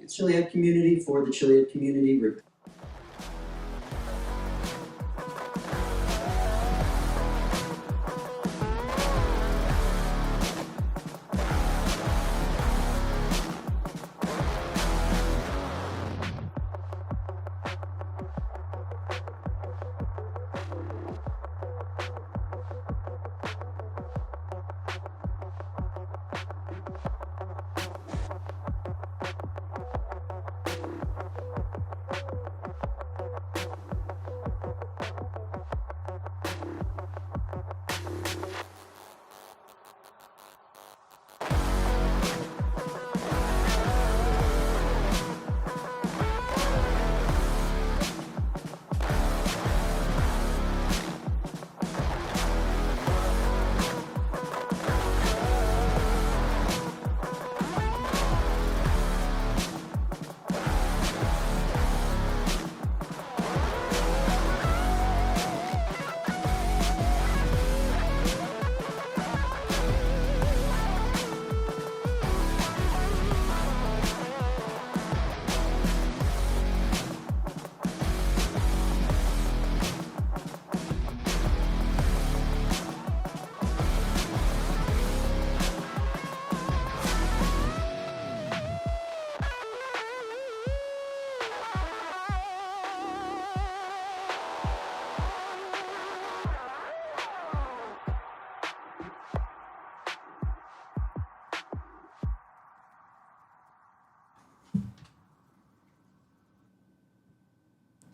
Chili Head community for the Chili Head community.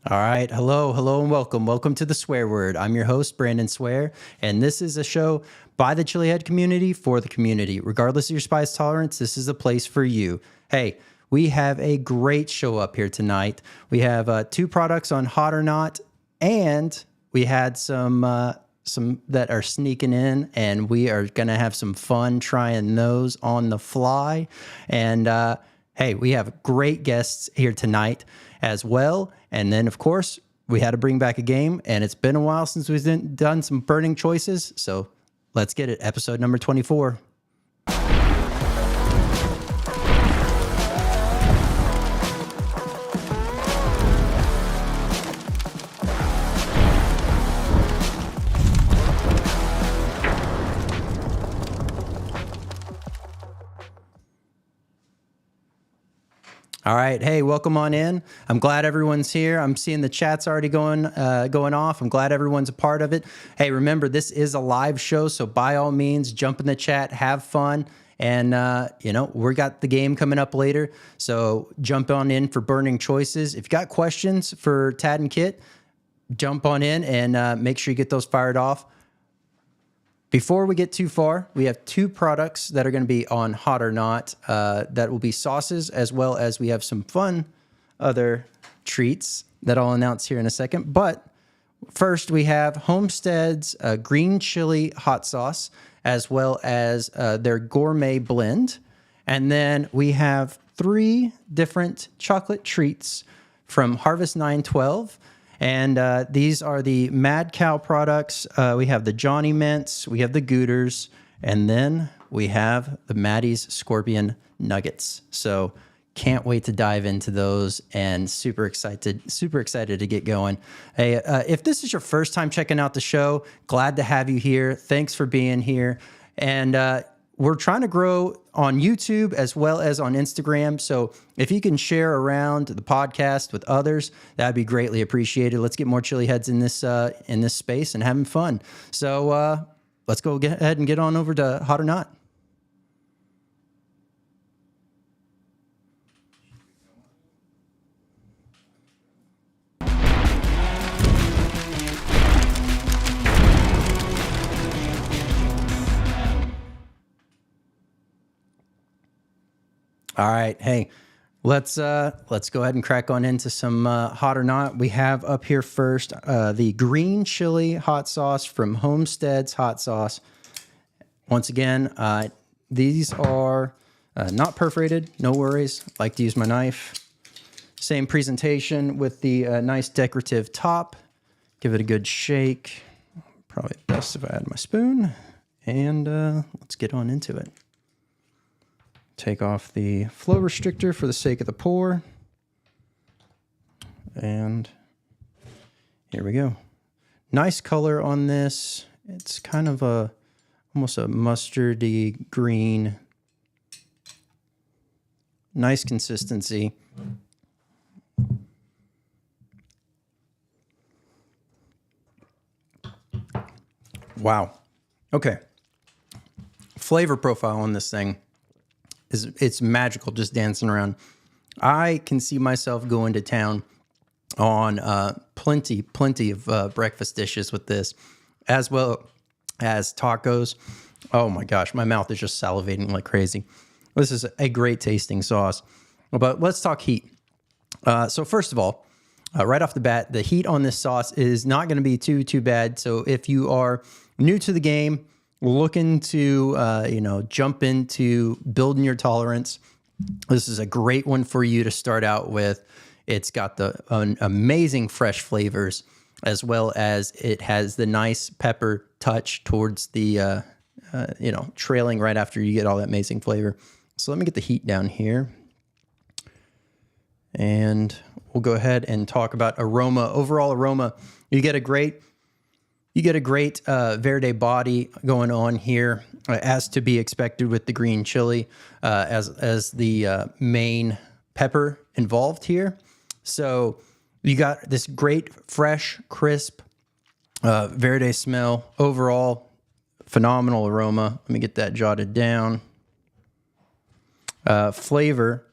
All right. Hello, and welcome. Welcome to the Swear Word. I'm your host, Brandon Swear, and this is a show by the Chili Head community for the community. Regardless of your spice tolerance, this is a place for you. Hey, we have a great show up here tonight. We have 2 products on Hot or Not, and we had some that are sneaking in, and we are going to have some fun trying those on the fly. And hey, we have great guests here tonight as well. And then, of course, we had to bring back a game, and it's been a while since we've done some burning choices. So let's get it. Episode number 24. All right. Hey, welcome on in. I'm glad everyone's here. I'm seeing the chat's already going off. I'm glad everyone's a part of it. Hey, remember, this is a live show, so by all means, jump in the chat, have fun. And, we got the game coming up later, so jump on in for Burning Choices. If you got questions for Tad and Kit, jump on in and make sure you get those fired off. Before we get too far, we have 2 products that are going to be on Hot or Not. That will be sauces, as well as we have some fun other treats that I'll announce here in a second. But first, we have Homestead's green chili hot sauce, as well as their gourmet blend. And then we have 3 different chocolate treats from Harvest912. And these are the Mad Cow products. We have the Johnny Mints, we have the Gooters, and then we have the Maddie's Scorpion Nuggets. So can't wait to dive into those, and super excited to get going. Hey, if this is your first time checking out the show, glad to have you here. Thanks for being here. And we're trying to grow on YouTube as well as on Instagram. So if you can share around the podcast with others, that'd be greatly appreciated. Let's get more chili heads in this space and having fun. So let's go ahead and get on over to Hot or Not. All right. Hey, let's go ahead and crack on into some Hot or Not. We have up here first the green chili hot sauce from Homestead's Hot Sauce. Once again, these are not perforated. No worries. Like to use my knife. Same presentation with the nice decorative top. Give it a good shake. Probably best if I had my spoon. And let's get on into it. Take off the flow restrictor for the sake of the pour. And here we go. Nice color on this. It's kind of almost a mustardy green. Nice consistency. Wow. Okay. Flavor profile on this thing it's magical, just dancing around. I can see myself going to town on plenty of breakfast dishes with this, as well as tacos. Oh my gosh, my mouth is just salivating like crazy. This is a great tasting sauce. But let's talk heat. So first of all, right off the bat, the heat on this sauce is not going to be too bad. So if you are new to the game, looking to jump into building your tolerance, this is a great one for you to start out with. It's got the amazing fresh flavors, as well as it has the nice pepper touch towards the trailing right after you get all that amazing flavor. So let me get the heat down here, and we'll go ahead and talk about aroma. Overall aroma, you get a great verde body going on here, as to be expected with the green chili, as the main pepper involved here. So you got this great, fresh, crisp, verde smell. Overall, phenomenal aroma. Let me get that jotted down. Flavor,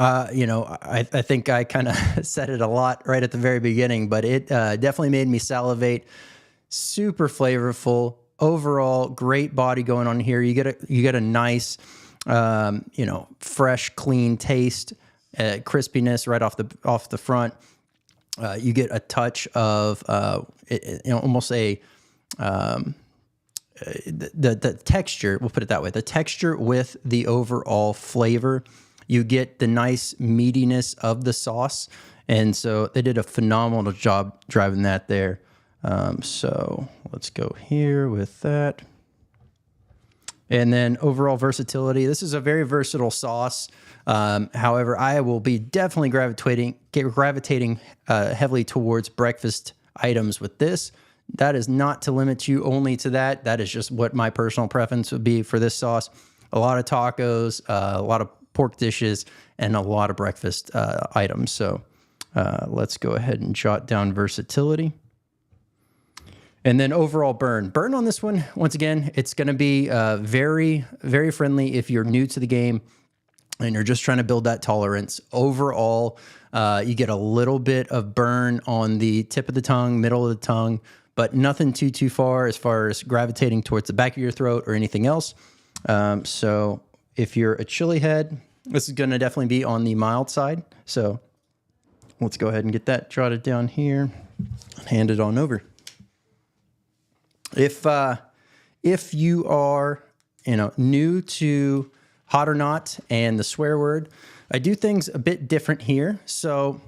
I think I kind of said it a lot right at the very beginning, but it definitely made me salivate. Super flavorful. Overall, great body going on here. You get a nice, fresh, clean taste, crispiness right off the front. You get a touch of almost a the texture. We'll put it that way. The texture with the overall flavor. You get the nice meatiness of the sauce, and so they did a phenomenal job driving that there. So let's go here with that. And then overall versatility. This is a very versatile sauce. However, I will be definitely gravitating heavily towards breakfast items with this. That is not to limit you only to that. That is just what my personal preference would be for this sauce. A lot of tacos, a lot of pork dishes, and a lot of breakfast items. So let's go ahead and jot down versatility. And then overall burn. Burn on this one, once again, it's going to be very, very friendly if you're new to the game and you're just trying to build that tolerance. Overall, you get a little bit of burn on the tip of the tongue, middle of the tongue, but nothing too far as gravitating towards the back of your throat or anything else. So if you're a chili head, this is going to definitely be on the mild side. So let's go ahead and get that jotted down here and hand it on over. If you are new to Hot or Not and the swear word, I do things a bit different here. So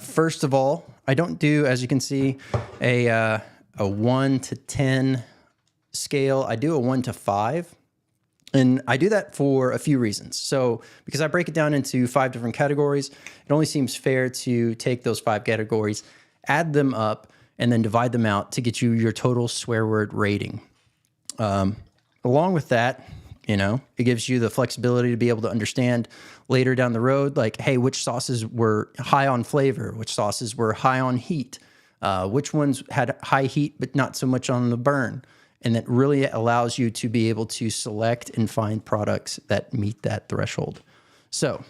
first of all, I don't do, as you can see, a 1 to 10 scale. I do a 1 to 5. And I do that for a few reasons. So because I break it down into 5 different categories, it only seems fair to take those 5 categories, add them up, and then divide them out to get you your total swear word rating. Along with that, it gives you the flexibility to be able to understand later down the road, like, hey, which sauces were high on flavor, which sauces were high on heat, which ones had high heat but not so much on the burn. And that really allows you to be able to select and find products that meet that threshold. So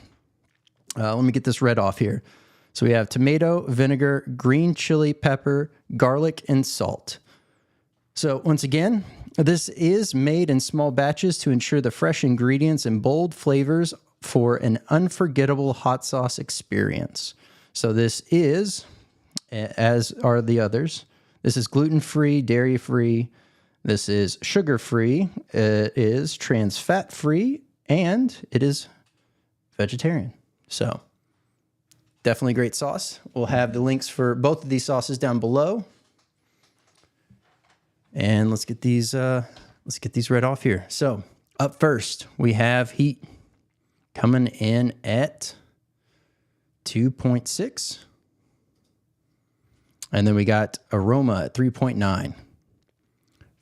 let me get this read off here. So we have tomato, vinegar, green chili, pepper, garlic, and salt. So once again, this is made in small batches to ensure the fresh ingredients and bold flavors for an unforgettable hot sauce experience. So this is, as are the others, this is gluten-free, dairy-free, this is sugar-free, it is trans fat-free, and it is vegetarian. So definitely great sauce. We'll have the links for both of these sauces down below. And let's get these read off here. So up first, we have heat. coming in at 2.6. And then we got aroma at 3.9.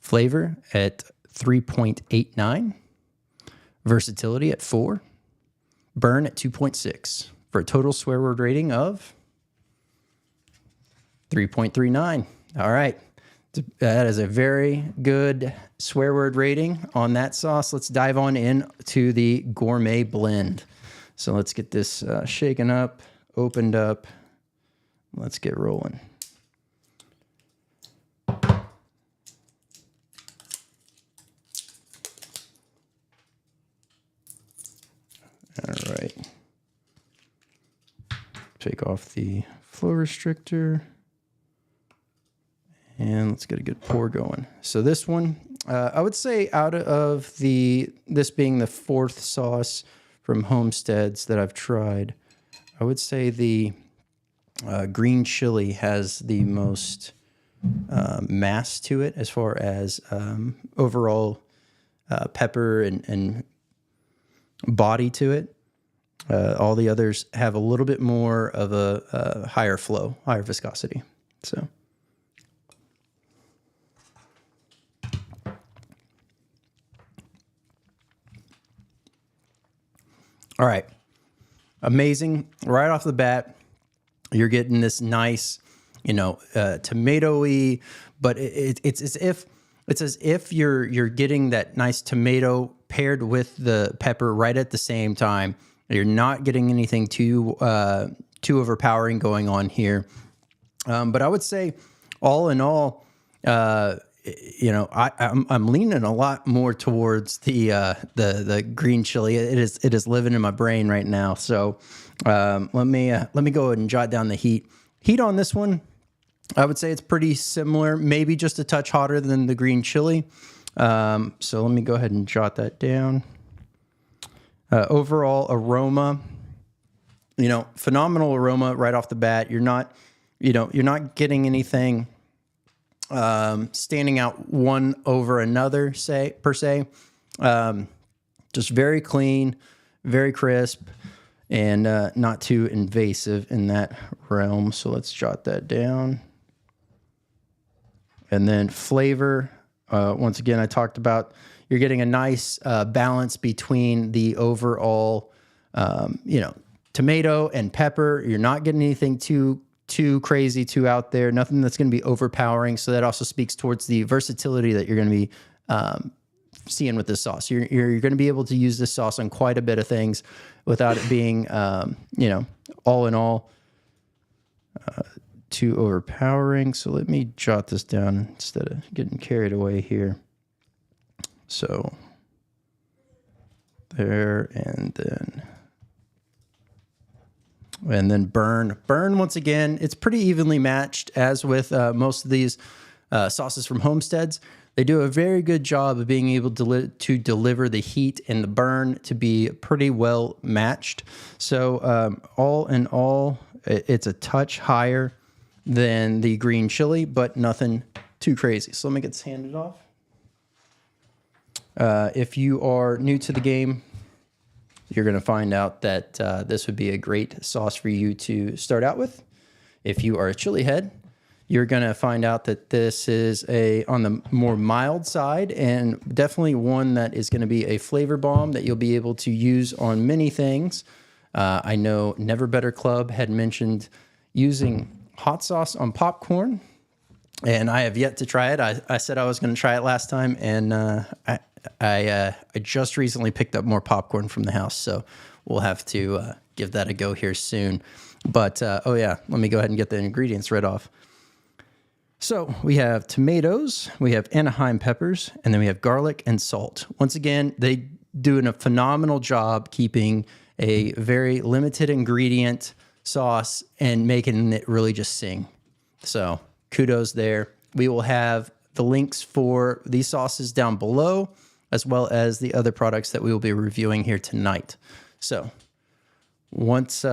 Flavor at 3.89. Versatility at 4. Burn at 2.6. For a total swear word rating of 3.39. All right. That is a very good swear word rating on that sauce. Let's dive on in to the gourmet blend. So let's get this shaken up, opened up. Let's get rolling. All right. Take off the flow restrictor. And let's get a good pour going. So this one, I would say out of this being the fourth sauce from Homesteads that I've tried, I would say the green chili has the most mass to it as far as overall pepper and body to it. All the others have a little bit more of a higher flow, higher viscosity. So. All right. Amazing. Right off the bat, you're getting this nice, tomatoey, but it's as if you're getting that nice tomato paired with the pepper right at the same time. You're not getting anything too overpowering going on here. But I would say all in all, I'm leaning a lot more towards the green chili. It is living in my brain right now. So let me go ahead and jot down the heat. Heat on this one, I would say it's pretty similar, maybe just a touch hotter than the green chili. So let me go ahead and jot that down. Overall aroma, phenomenal aroma right off the bat. You're not getting anything standing out one over another, per se. Just very clean, very crisp, and not too invasive in that realm. So let's jot that down. And then flavor, once again, I talked about you're getting a nice balance between the overall, tomato and pepper. You're not getting anything too crazy, too out there, nothing that's going to be overpowering. So that also speaks towards the versatility that you're going to be seeing with this sauce. You're going to be able to use this sauce on quite a bit of things without it being, all in all, too overpowering. So let me jot this down instead of getting carried away here. So there, and then burn. Burn, once again, it's pretty evenly matched, as with most of these sauces from Homesteads. They do a very good job of being able to deliver the heat and the burn to be pretty well matched. So all in all, it's a touch higher than the green chili, but nothing too crazy. So let me get this handed off. If you are new to the game, you're going to find out that this would be a great sauce for you to start out with. If you are a chili head, you're going to find out that this is on the more mild side, and definitely one that is going to be a flavor bomb that you'll be able to use on many things. I know Never Better Club had mentioned using hot sauce on popcorn, and I have yet to try it. I said I was going to try it last time, and I just recently picked up more popcorn from the house, so we'll have to give that a go here soon. But, let me go ahead and get the ingredients right off. So we have tomatoes, we have Anaheim peppers, and then we have garlic and salt. Once again, they do a phenomenal job keeping a very limited ingredient sauce and making it really just sing. So kudos there. We will have the links for these sauces down below, as well as the other products that we will be reviewing here tonight. So once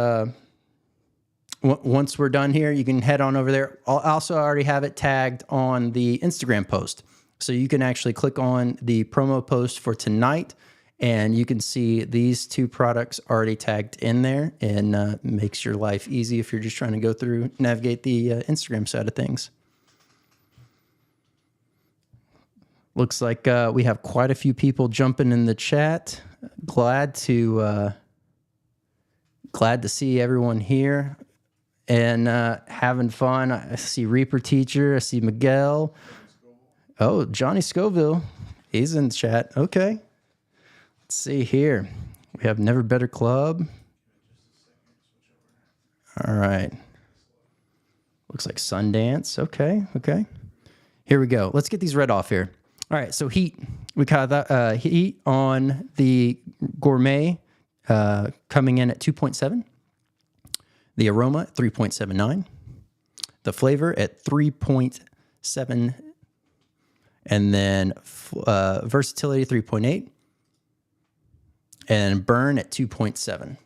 we're done here, you can head on over there. I'll also already have it tagged on the Instagram post. So you can actually click on the promo post for tonight And you can see these two products already tagged in there, and makes your life easy if you're just trying to go through, navigate the Instagram side of things. Looks like we have quite a few people jumping in the chat. Glad to see everyone here and having fun. I see Reaper Teacher. I see Miguel. Oh, Johnny Scoville. He's in the chat. Okay. Let's see here. We have Never Better Club. All right. Looks like Sundance. Okay. Okay. Here we go. Let's get these read off here. All right. So heat. We got that heat on the gourmet coming in at 2.7. The aroma at 3.79. The flavor at 3.7. And then versatility 3.8. And burn at 2.7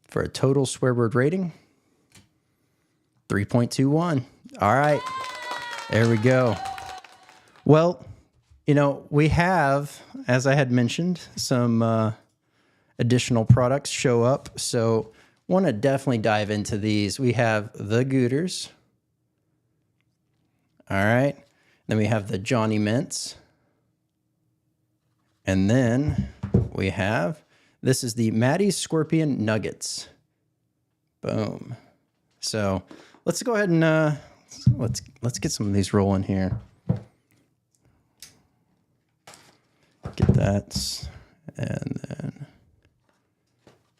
for a total swear word rating 3.21. All right, there we go. Well, you know, we have, as I had mentioned, some additional products show up, so want to definitely dive into these. We have the Gooters. All right, then we have the Johnny Mints, and then we have, this is the Maddie's Scorpion Nuggets. Boom. So let's go ahead and let's get some of these rolling here. Get that, and then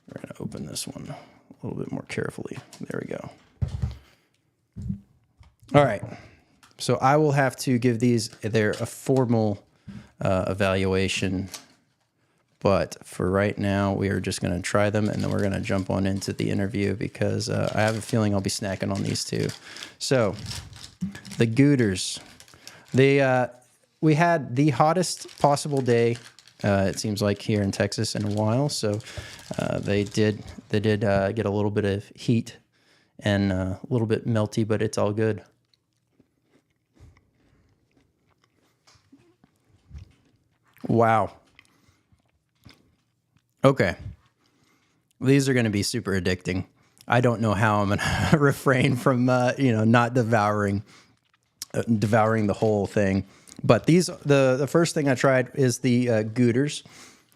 we're gonna open this one a little bit more carefully. There we go. All right. So I will have to give these a formal evaluation. But for right now, we are just going to try them, and then we're going to jump on into the interview because I have a feeling I'll be snacking on these too. So, the Gooters. We had the hottest possible day, it seems like, here in Texas in a while. So, they did get a little bit of heat and a little bit melty, but it's all good. Wow. Okay. These are going to be super addicting. I don't know how I'm going to refrain from, not devouring the whole thing. But these, the first thing I tried is the Gooters,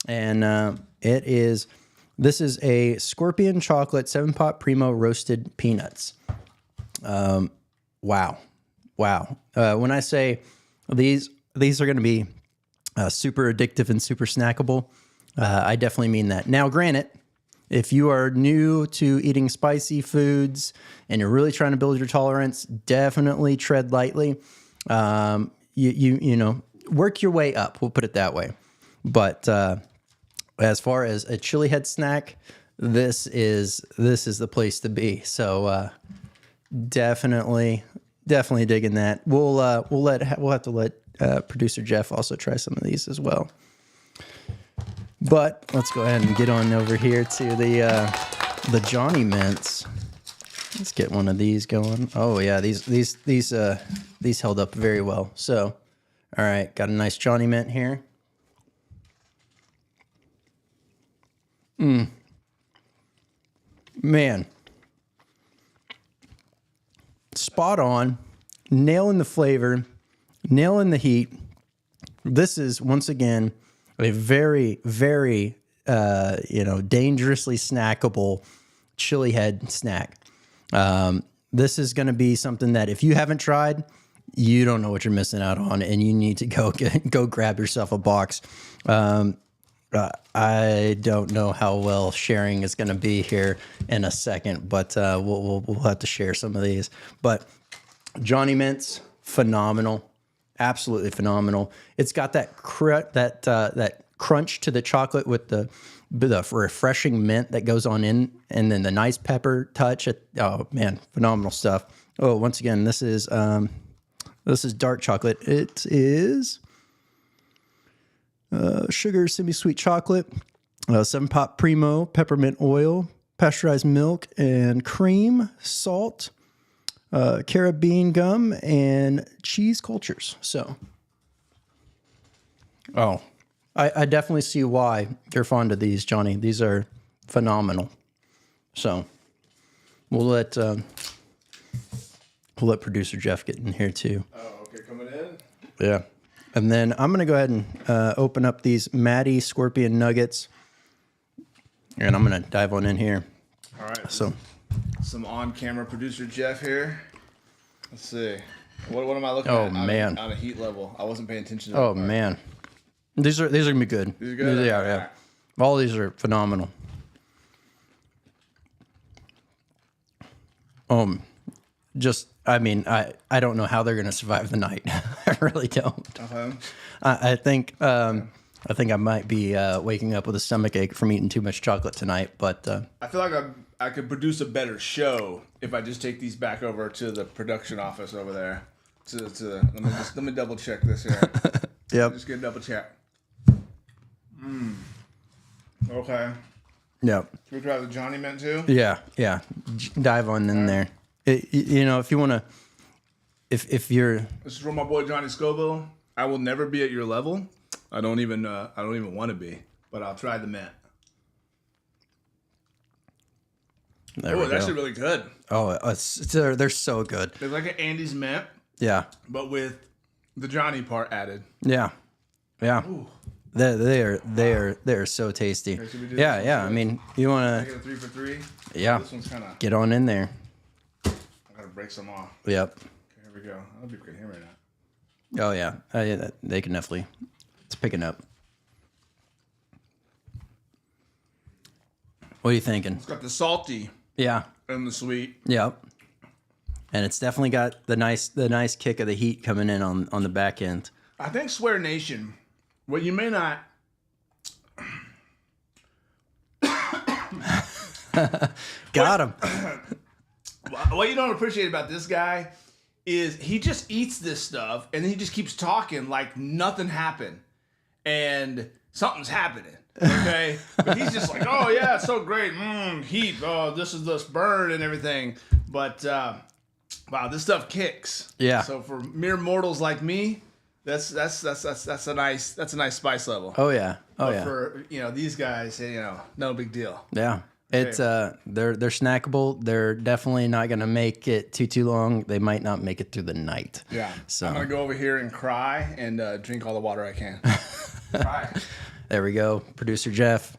and this is a Scorpion Chocolate 7-Pot Primo Roasted Peanuts. Wow. When I say these are going to be super addictive and super snackable, I definitely mean that. Now, granted, if you are new to eating spicy foods and you're really trying to build your tolerance, definitely tread lightly. You know, work your way up. We'll put it that way. But as far as a chili head snack, this is the place to be. So definitely digging that. We'll have to let producer Jeff also try some of these as well. But let's go ahead and get on over here to the Johnny Mints. Let's get one of these going. Oh yeah, these held up very well. So, all right, got a nice Johnny Mint here. Man, spot on, nailing the flavor, nailing the heat. This is once again a very, very, dangerously snackable chili head snack. This is going to be something that if you haven't tried, you don't know what you're missing out on, and you need to go grab yourself a box. I don't know how well sharing is going to be here in a second, but we'll have to share some of these. But Johnny Mints, phenomenal. Absolutely phenomenal. It's got that crunch to the chocolate with the refreshing mint that goes on in, and then the nice pepper touch. Oh man, phenomenal stuff. Oh, once again, this is dark chocolate. It is sugar semi-sweet chocolate, 7-Pot Primo, peppermint oil, pasteurized milk and cream, salt, carabine gum, and cheese cultures. So, I definitely see why you're fond of these, Johnny. These are phenomenal. So we'll let producer Jeff get in here too. Oh, okay, coming in. Yeah, and then I'm gonna go ahead and open up these Matty Scorpion Nuggets, and I'm gonna dive on in here. All right. So Some on-camera producer Jeff here. Let's see. What am I looking Oh, at? man. On a heat level. I wasn't paying attention to oh that part. man, these are gonna be good. These are good? They are, All yeah. right. All these are phenomenal. I mean, I don't know how they're going to survive the night. I really don't. Okay. I think I might be waking up with a stomach ache from eating too much chocolate tonight. But I feel like I could produce a better show if I just take these back over to the production office over there. Let me double check this here. yep, Just get a double check. Okay. yep, Should we try the Johnny Mint too? yeah. Dive on in there. You know, if you want to, if you're, This is from my boy Johnny Scoville. I will never be at your level. I don't even want to be, but I'll try the mint. there Oh, we it's go. actually really good. Oh, they're so good. It's like an Andy's mint, Yeah, but with the Johnny part added. yeah. Ooh. They are so tasty. Okay, should we do Yeah, this one yeah. too? I mean, you I want get a 3 for 3. Yeah. This one's kind of. to get on in there. I gotta break some off. Yep. Okay, here we go. I hope people can hear me right now. Oh yeah, they can definitely. It's picking up. What are you thinking? It's got the salty Yeah. and the sweet. Yep. And it's definitely got the nice kick of the heat coming in on the back end. I think Swear Nation. What you may not. Got him. What you don't appreciate about this guy is he just eats this stuff and then he just keeps talking like nothing happened and something's happening. Okay, but he's just like, oh yeah, it's so great, heat. Oh, this is this burn and everything. But wow, this stuff kicks. Yeah. So for mere mortals like me, that's a nice spice level. Oh yeah. Oh But yeah. for these guys, no big deal. Yeah. It's they're snackable. They're definitely not gonna make it too long. They might not make it through the night. Yeah. So I'm gonna go over here and cry and drink all the water I can. Cry. there we go, producer Jeff.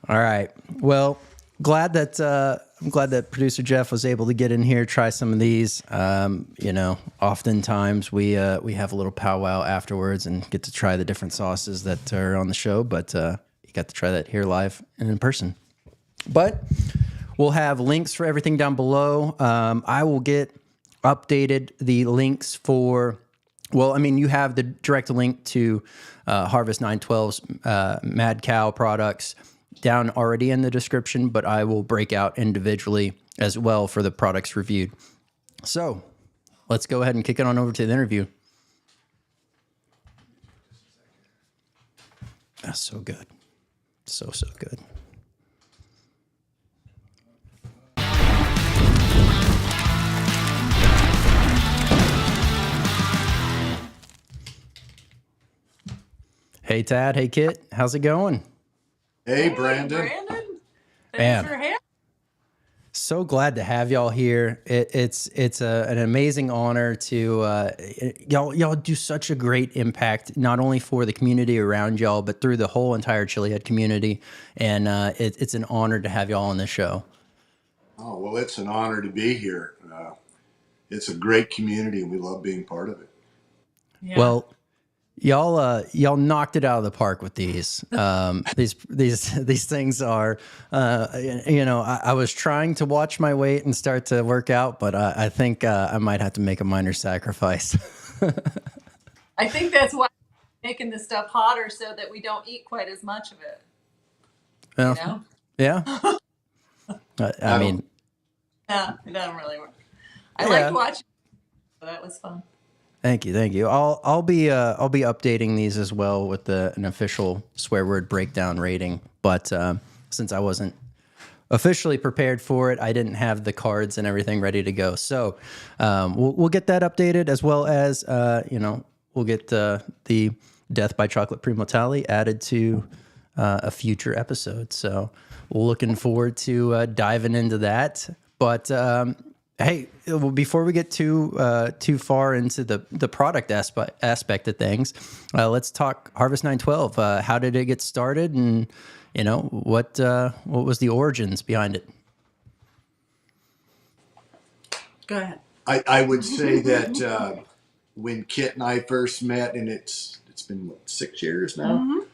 All right. Well, I'm glad that producer Jeff was able to get in here, try some of these. Oftentimes we have a little powwow afterwards and get to try the different sauces that are on the show, but you got to try that here live and in person. But we'll have links for everything down below. I will get updated the links for. Well, I mean, you have the direct link to Harvest912's Mad Cow products down already in the description, but I will break out individually as well for the products reviewed. So let's go ahead and kick it on over to the interview. That's so good. So good. Hey, Tad. Hey, Kit. How's it going? Hey, Brandon. Man. Thanks for having. So glad to have y'all here. It's an amazing honor to y'all do such a great impact, not only for the community around y'all, but through the whole entire Chilihead community. And it's an honor to have y'all on the show. Oh, well, it's an honor to be here. It's a great community, and we love being part of it. Yeah. Well, y'all knocked it out of the park with these. These things are, I was trying to watch my weight and start to work out, but I think I might have to make a minor sacrifice. I think that's why I'm making this stuff hotter so that we don't eat quite as much of it. Well, You know? yeah. I mean, Yeah, it doesn't really work. I Yeah. liked watching. So that was fun. thank you. I'll be updating these as well with an official swear word breakdown rating. But since I wasn't officially prepared for it, I didn't have the cards and everything ready to go. So we'll get that updated, as well as we'll get the Death by Chocolate Premortale added to a future episode. So looking forward to diving into that. But hey, well, before we get too far into the product aspect of things, let's talk Harvest912. How did it get started, and what was the origins behind it? Go ahead. I would say that when Kit and I first met, and it's been 6 years now,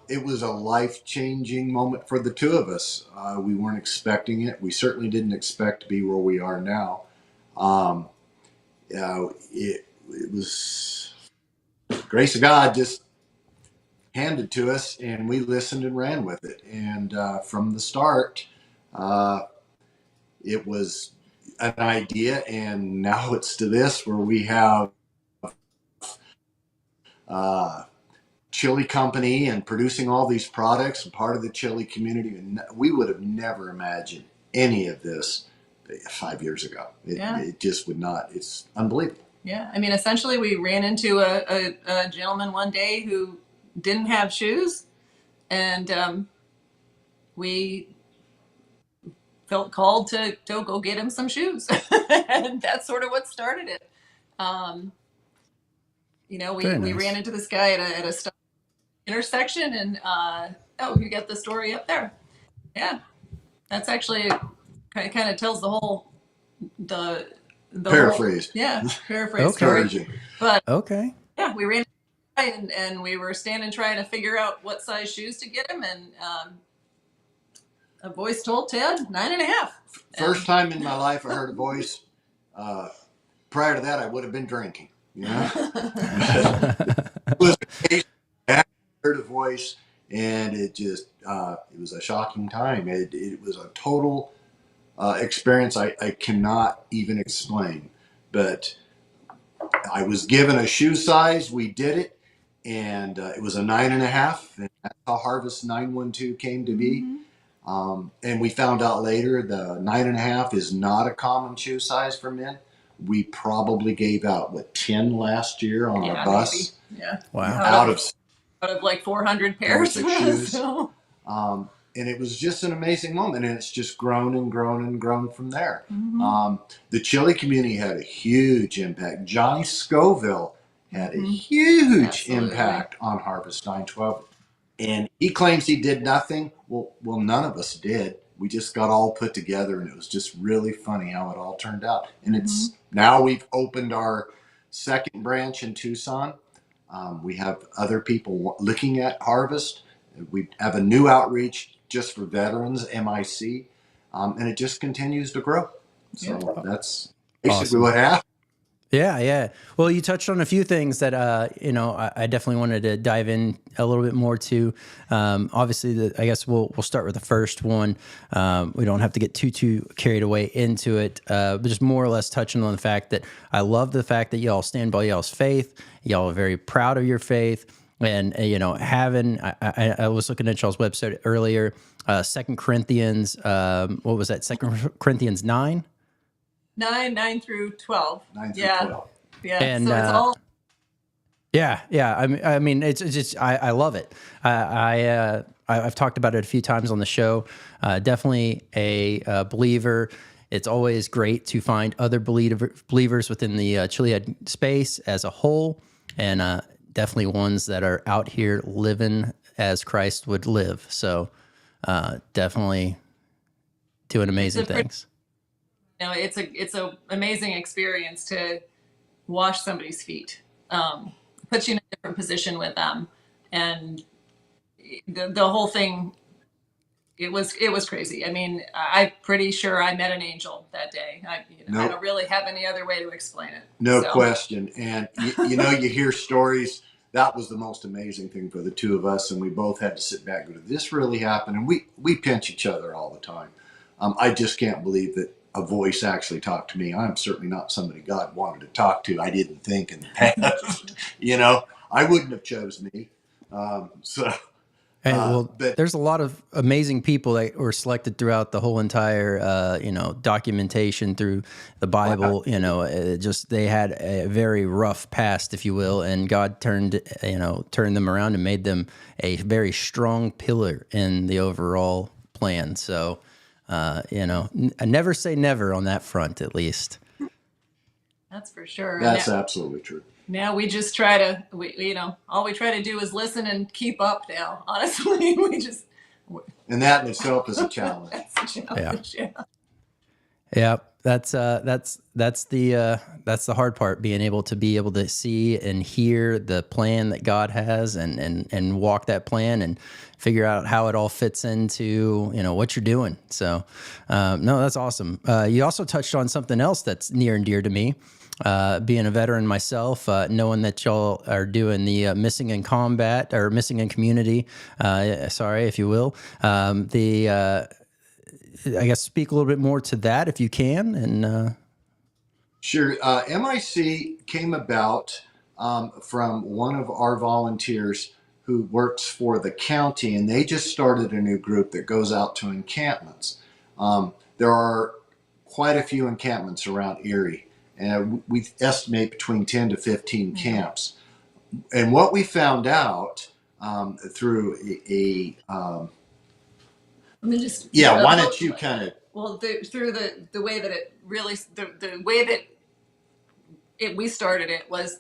it was a life-changing moment for the two of us. We weren't expecting it. We certainly didn't expect to be where we are now. It was grace of God just handed to us, and we listened and ran with it. And from the start, it was an idea, and now it's to this where we have chili company and producing all these products and part of the chili community. And we would have never imagined any of this 5 years ago. It just would not. It's unbelievable. Yeah. I mean, essentially we ran into a gentleman one day who didn't have shoes, and we felt called to go get him some shoes. And that's sort of what started it. We ran into this guy at a stop intersection, and you got the story up there. Yeah, that's actually kind of tells the whole the Paraphrase. Paraphrase story. But okay, yeah, we ran and we were standing trying to figure out what size shoes to get him, and a voice told Ted 9.5. First time in my life I heard a voice. Prior to that, I would have been drinking. It was a case I heard a voice, and it just it was a shocking time. It was a total experience I cannot even explain. But I was given a shoe size. We did it, and it was a 9.5. And that's how Harvest912 came to be. And we found out later the 9.5 is not a common shoe size for men. We probably gave out 10 last year on our bus. Maybe. Yeah. Wow. Out of like 400 pairs of shoes. So. And it was just an amazing moment, and it's just grown and grown and grown from there. The chili community had a huge impact. Johnny Scoville had a huge impact on Harvest912. And he claims he did nothing. Well, none of us did. We just got all put together, and it was just really funny how it all turned out. And it's now we've opened our second branch in Tucson. We have other people looking at Harvest. We have a new outreach just for veterans, MIC, and it just continues to grow. So that's basically what happened. Yeah. Well, you touched on a few things that, I definitely wanted to dive in a little bit more to. Obviously, I guess we'll start with the first one. We don't have to get too carried away into it, but just more or less touching on the fact that I love the fact that y'all stand by y'all's faith. Y'all are very proud of your faith. And, having, I was looking at y'all's website earlier, 2 Corinthians, what was that? 2 Corinthians 9? 9 through 12. 9 through 12. Yeah. And, so it's all. Yeah. I mean, it's just, I love it. I've talked about it a few times on the show. Definitely a believer. It's always great to find other believers within the chili head space as a whole, and definitely ones that are out here living as Christ would live. So definitely doing amazing things. It's a amazing experience to wash somebody's feet. Puts you in a different position with them, and the whole thing. It was crazy. I mean, I'm pretty sure I met an angel that day. I don't really have any other way to explain it. No question. And you hear stories. That was the most amazing thing for the two of us, and we both had to sit back and go, "This really happened?" And we pinch each other all the time. I just can't believe that a voice actually talked to me. I'm certainly not somebody God wanted to talk to. I didn't think in the past. I wouldn't have chose me. And well, but there's a lot of amazing people that were selected throughout the whole entire, documentation through the Bible. Just they had a very rough past, if you will, and God turned them around and made them a very strong pillar in the overall plan. So, I never say never on that front, at least. That's for sure. that's absolutely true. Now we just try to, all we try to do is listen and keep up now. Honestly, And that in itself is a challenge. that's a challenge. Yeah. Yeah, that's the hard part, being able to see and hear the plan that God has, and walk that plan and figure out how it all fits into what you're doing. So, no, that's awesome. You also touched on something else that's near and dear to me. Being a veteran myself, knowing that y'all are doing the missing in combat or missing in community, sorry, if you will, I guess speak a little bit more to that if you can. And Sure. MIC came about from one of our volunteers who works for the county, and they just started a new group that goes out to encampments. There are quite a few encampments around Erie, and we estimate between 10 to 15 camps. And what we found out through Let me just. why don't you kind of. Well, through the way that it really, the way that we started it was,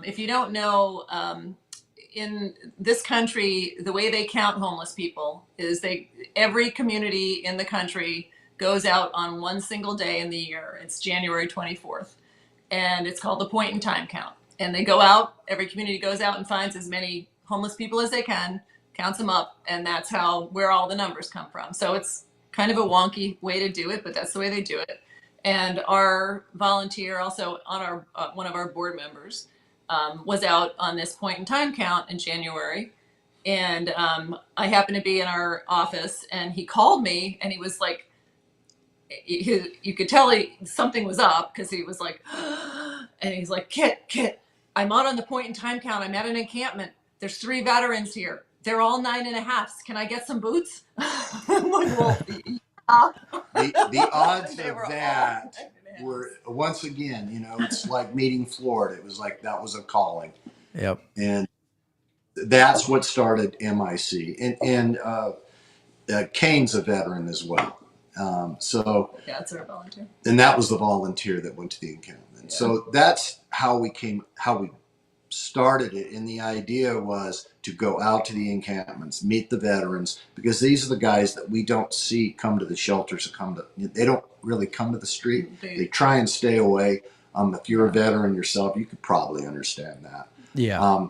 if you don't know, in this country, the way they count homeless people is every community in the country goes out on one single day in the year. It's January 24th, and it's called the point in time count. And they go out, every community goes out and finds as many homeless people as they can, counts them up, and that's where all the numbers come from. So it's kind of a wonky way to do it, but that's the way they do it. And our volunteer, also on our one of our board members, was out on this point in time count in January. And I happened to be in our office, and he called me, and he was like, you could tell something was up, because he was like, and he's like, Kit, I'm out on the point in time count. I'm at an encampment. There's 3 veterans here. They're all 9.5s. Can I get some boots? I'm like, well, The odds They of were that all were, once again, it's like meeting Florida. It was like that was a calling. yep. And that's what started MIC. And Kane's a veteran as well. So yeah, it's our volunteer. and that was the volunteer that went to the encampment. Yeah. So that's how we started it. And the idea was to go out to the encampments, meet the veterans, because these are the guys that we don't see come to the shelters, they don't really come to the street. They try and stay away. If you're a veteran yourself, you could probably understand that. Yeah.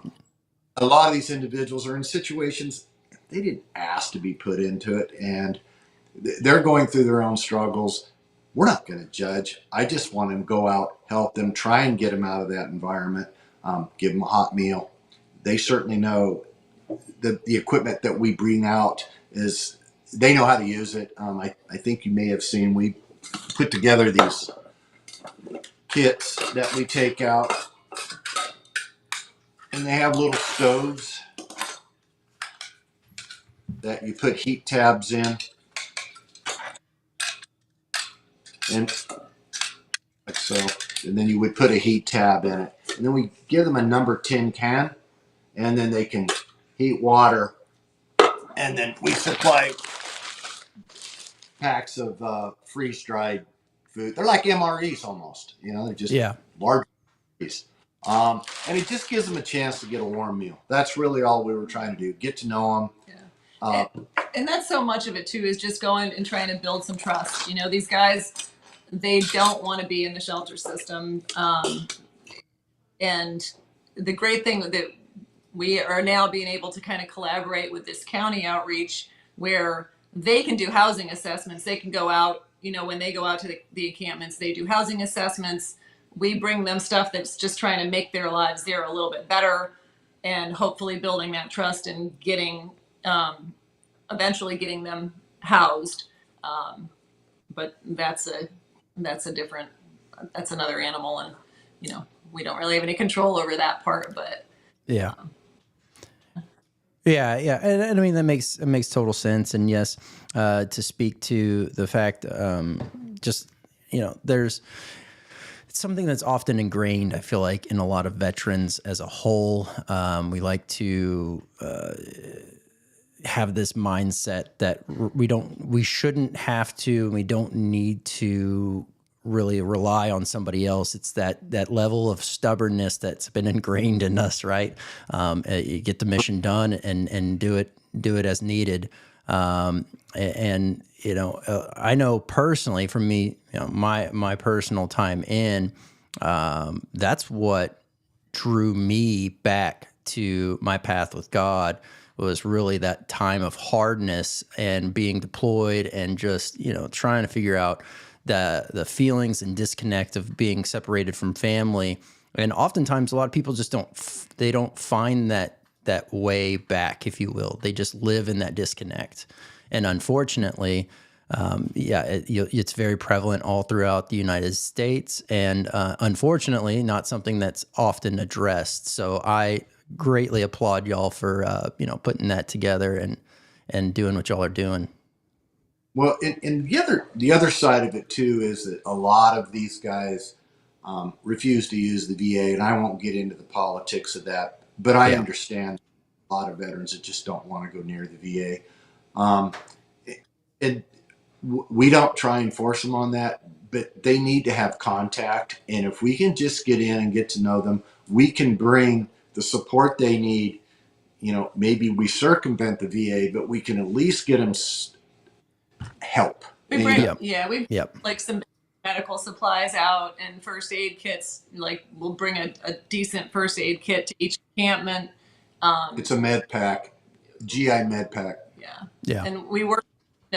A lot of these individuals are in situations they didn't ask to be put into it, and they're going through their own struggles. We're not going to judge. I just want them to go out, help them, try and get them out of that environment, give them a hot meal. They certainly know the equipment that we bring out they know how to use it. I think you may have seen, we put together these kits that we take out, and they have little stoves that you put heat tabs in, and like so, and then you would put a heat tab in it, and then we give them a number 10 can, and then they can heat water, and then we supply packs of freeze-dried food. They're like MREs almost, they're just large MREs. And it just gives them a chance to get a warm meal. That's really all we were trying to do, get to know them. Yeah. And that's so much of it too, is just going and trying to build some trust. These guys, they don't want to be in the shelter system. And the great thing that we are now being able to kind of collaborate with this county outreach, where they can do housing assessments. They can go out, when they go out to the encampments, they do housing assessments. We bring them stuff that's just trying to make their lives there a little bit better, and hopefully building that trust and eventually getting them housed. But that's another animal, and we don't really have any control over that part, but yeah. Yeah, yeah, and I mean it makes total sense. And yes, to speak to the fact, just there's it's something that's often ingrained. I feel like in a lot of veterans as a whole, we like to have this mindset that we shouldn't have to, and we don't need to really rely on somebody else. It's that level of stubbornness that's been ingrained in us, right? You get the mission done and do it as needed. And I know personally, for me, my personal time in, that's what drew me back to my path with God, was really that time of hardness and being deployed and just, trying to figure out the feelings and disconnect of being separated from family. And oftentimes a lot of people just don't find that way back, if you will. They just live in that disconnect. And unfortunately, it's very prevalent all throughout the United States, and unfortunately, not something that's often addressed. So I greatly applaud y'all for putting that together and doing what y'all are doing. Well, and the other side of it too is that a lot of these guys refuse to use the VA, and I won't get into the politics of that, but I understand a lot of veterans that just don't want to go near the VA. And we don't try and force them on that, but they need to have contact. And if we can just get in and get to know them, we can bring the support they need. Maybe we circumvent the VA, but we can at least get them help. We bring, like some medical supplies out and first aid kits. Like we'll bring a decent first aid kit to each encampment. It's a med pack, GI med pack. Yeah. And we work,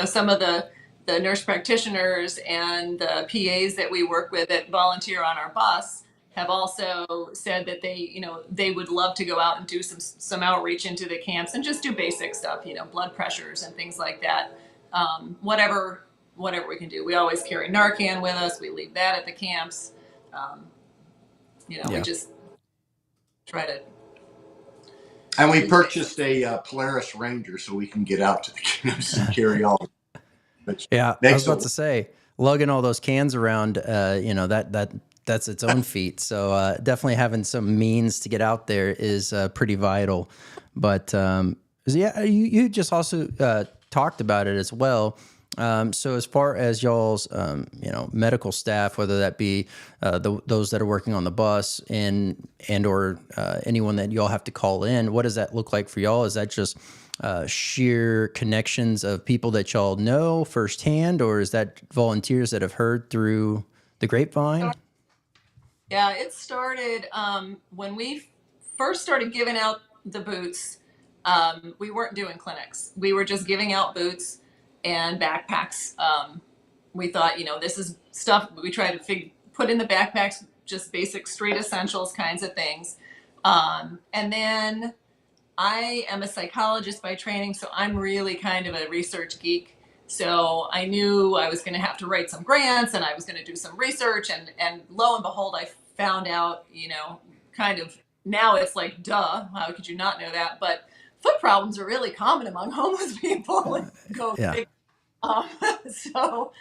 some of the nurse practitioners and the PAs that we work with that volunteer on our bus have also said that they would love to go out and do some outreach into the camps and just do basic stuff, blood pressures and things like that. Whatever we can do. We always carry Narcan with us. We leave that at the camps. We just try to. And we purchased a Polaris Ranger so we can get out to the camps and carry all. I was about to say, lugging all those cans around, that's its own feat. So definitely having some means to get out there is pretty vital. But you just also talked about it as well. So as far as y'all's, medical staff, whether that be those that are working on the bus and or anyone that y'all have to call in, what does that look like for y'all? Is that just sheer connections of people that y'all know firsthand, or is that volunteers that have heard through the grapevine? Yeah, it started when we first started giving out the boots. We weren't doing clinics. We were just giving out boots and backpacks. We thought, this is stuff we try to put in the backpacks, just basic street essentials kinds of things. And then I am a psychologist by training, so I'm really kind of a research geek. So I knew I was going to have to write some grants and I was going to do some research. And lo and behold, I found out, kind of now it's like, duh, how could you not know that? But foot problems are really common among homeless people. So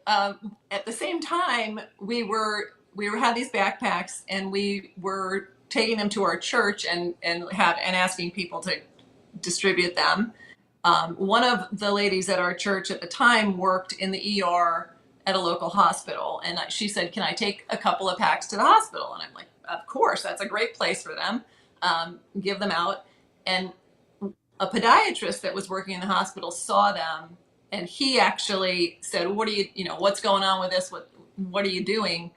at the same time, we had these backpacks and we were taking them to our church and asking people to distribute them. One of the ladies at our church at the time worked in the ER at a local hospital, and she said, "Can I take a couple of packs to the hospital?" And I'm like, "Of course, that's a great place for them. Give them out." And a podiatrist that was working in the hospital saw them, and he actually said, "What are you, what's going on with this? What are you doing?"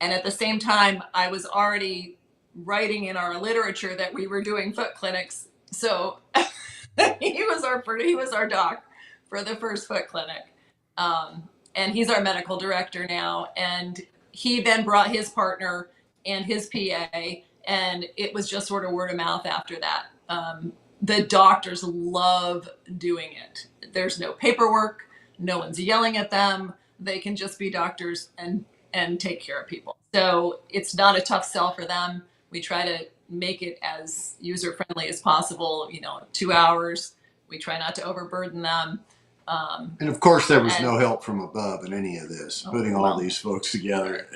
And at the same time, I was already writing in our literature that we were doing foot clinics. So he was our doc for the first foot clinic. And he's our medical director now. And he then brought his partner and his PA, and it was just sort of word of mouth after that. The doctors love doing it. There's no paperwork. No one's yelling at them. They can just be doctors and take care of people. So it's not a tough sell for them. We try to make it as user friendly as possible. 2 hours. We try not to overburden them. And of course, there was And- no help from above in any of this, putting all well. these folks together.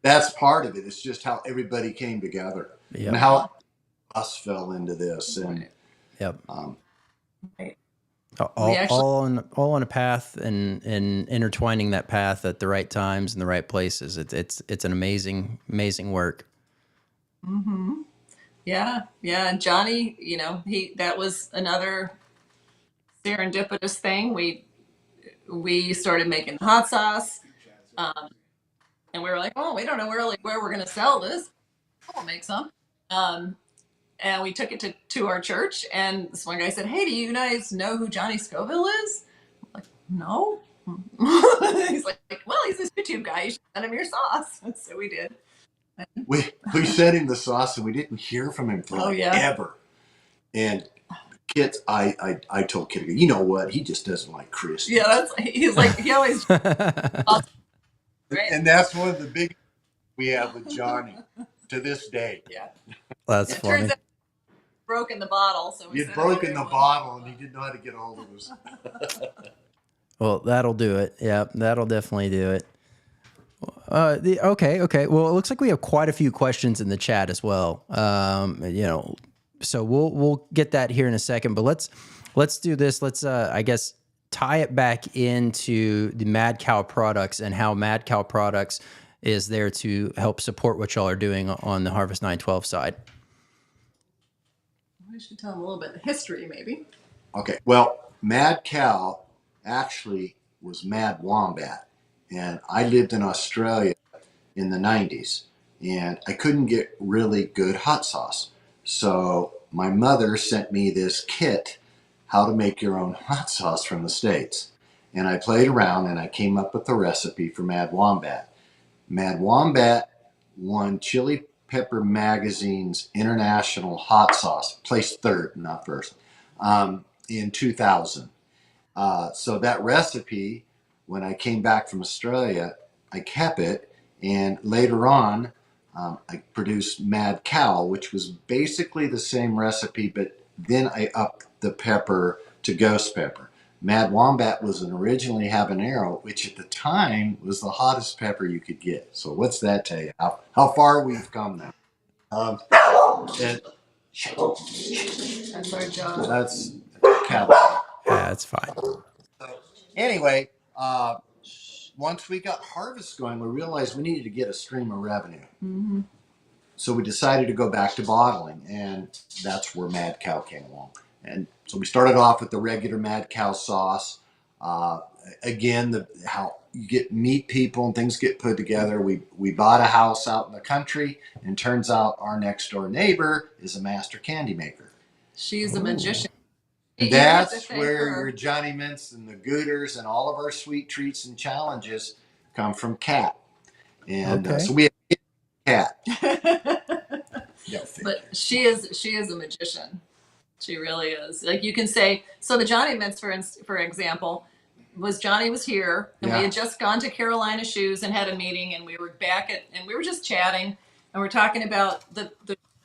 That's part of it. It's just how everybody came together Yep. and how us fell into this. And Yep. Right. All on a path and intertwining that path at the right times and the right places. It's an amazing work. Mm-hmm. Yeah. And Johnny, that was another serendipitous thing. We started making hot sauce, and we were like, oh, we don't know where we're going to sell this. We'll make some. And we took it to our church, and this one guy said, hey, do you guys know who Johnny Scoville is? I'm like, no. He's like, well, he's this YouTube guy. You should send him your sauce. And so we did. we sent him the sauce, and we didn't hear from him for ever. And Kit, I told Kit, you know what? He just doesn't like Christians. Yeah, he always. And that's one of the big we have with Johnny to this day. Yeah. That's It funny. turns out he'd broken the bottle, so we He'd broken the bottle, and he didn't know how to get a hold of us. Well, that'll do it. Yeah, that'll definitely do it. Okay. Well, it looks like we have quite a few questions in the chat as well. So we'll get that here in a second. But let's do this. Let's I guess tie it back into the Mad Cow products and how Mad Cow products is there to help support what y'all are doing on the Harvest912 side. We should tell them a little bit of history, maybe. Okay. Well, Mad Cow actually was Mad Wombat, and I lived in Australia in the 90s, and I couldn't get really good hot sauce. So my mother sent me this kit, how to make your own hot sauce from the States. And I played around and I came up with the recipe for Mad Wombat. Mad Wombat won Chili Pepper Magazine's International Hot Sauce, placed third, not first, in 2000. So that recipe, when I came back from Australia, I kept it. And later on, I produced Mad Cow, which was basically the same recipe, but then I upped the pepper to ghost pepper. Mad Wombat was an originally habanero, which at the time was the hottest pepper you could get. So what's that tell you? How far we've come now. And That's our job. that's cow. Yeah, it's fine. Anyway, once we got Harvest going, we realized we needed to get a stream of revenue. Mm-hmm. So we decided to go back to bottling, and that's where Mad Cow came along. And so we started off with the regular Mad Cow sauce. Again, how you get meet people and things get put together. We bought a house out in the country, and turns out our next door neighbor is a master candy maker. She's a magician. And You have to that's thank where her. your Johnny Mints and the Gooters and all of our sweet treats and challenges come from Kat. And Okay. so we have Kat. But she is a magician. She really is. Like you can say, so the Johnny Mints, for example, Johnny was here, and we had just gone to Carolina Shoes and had a meeting, and we were and we were just chatting, and we're talking about the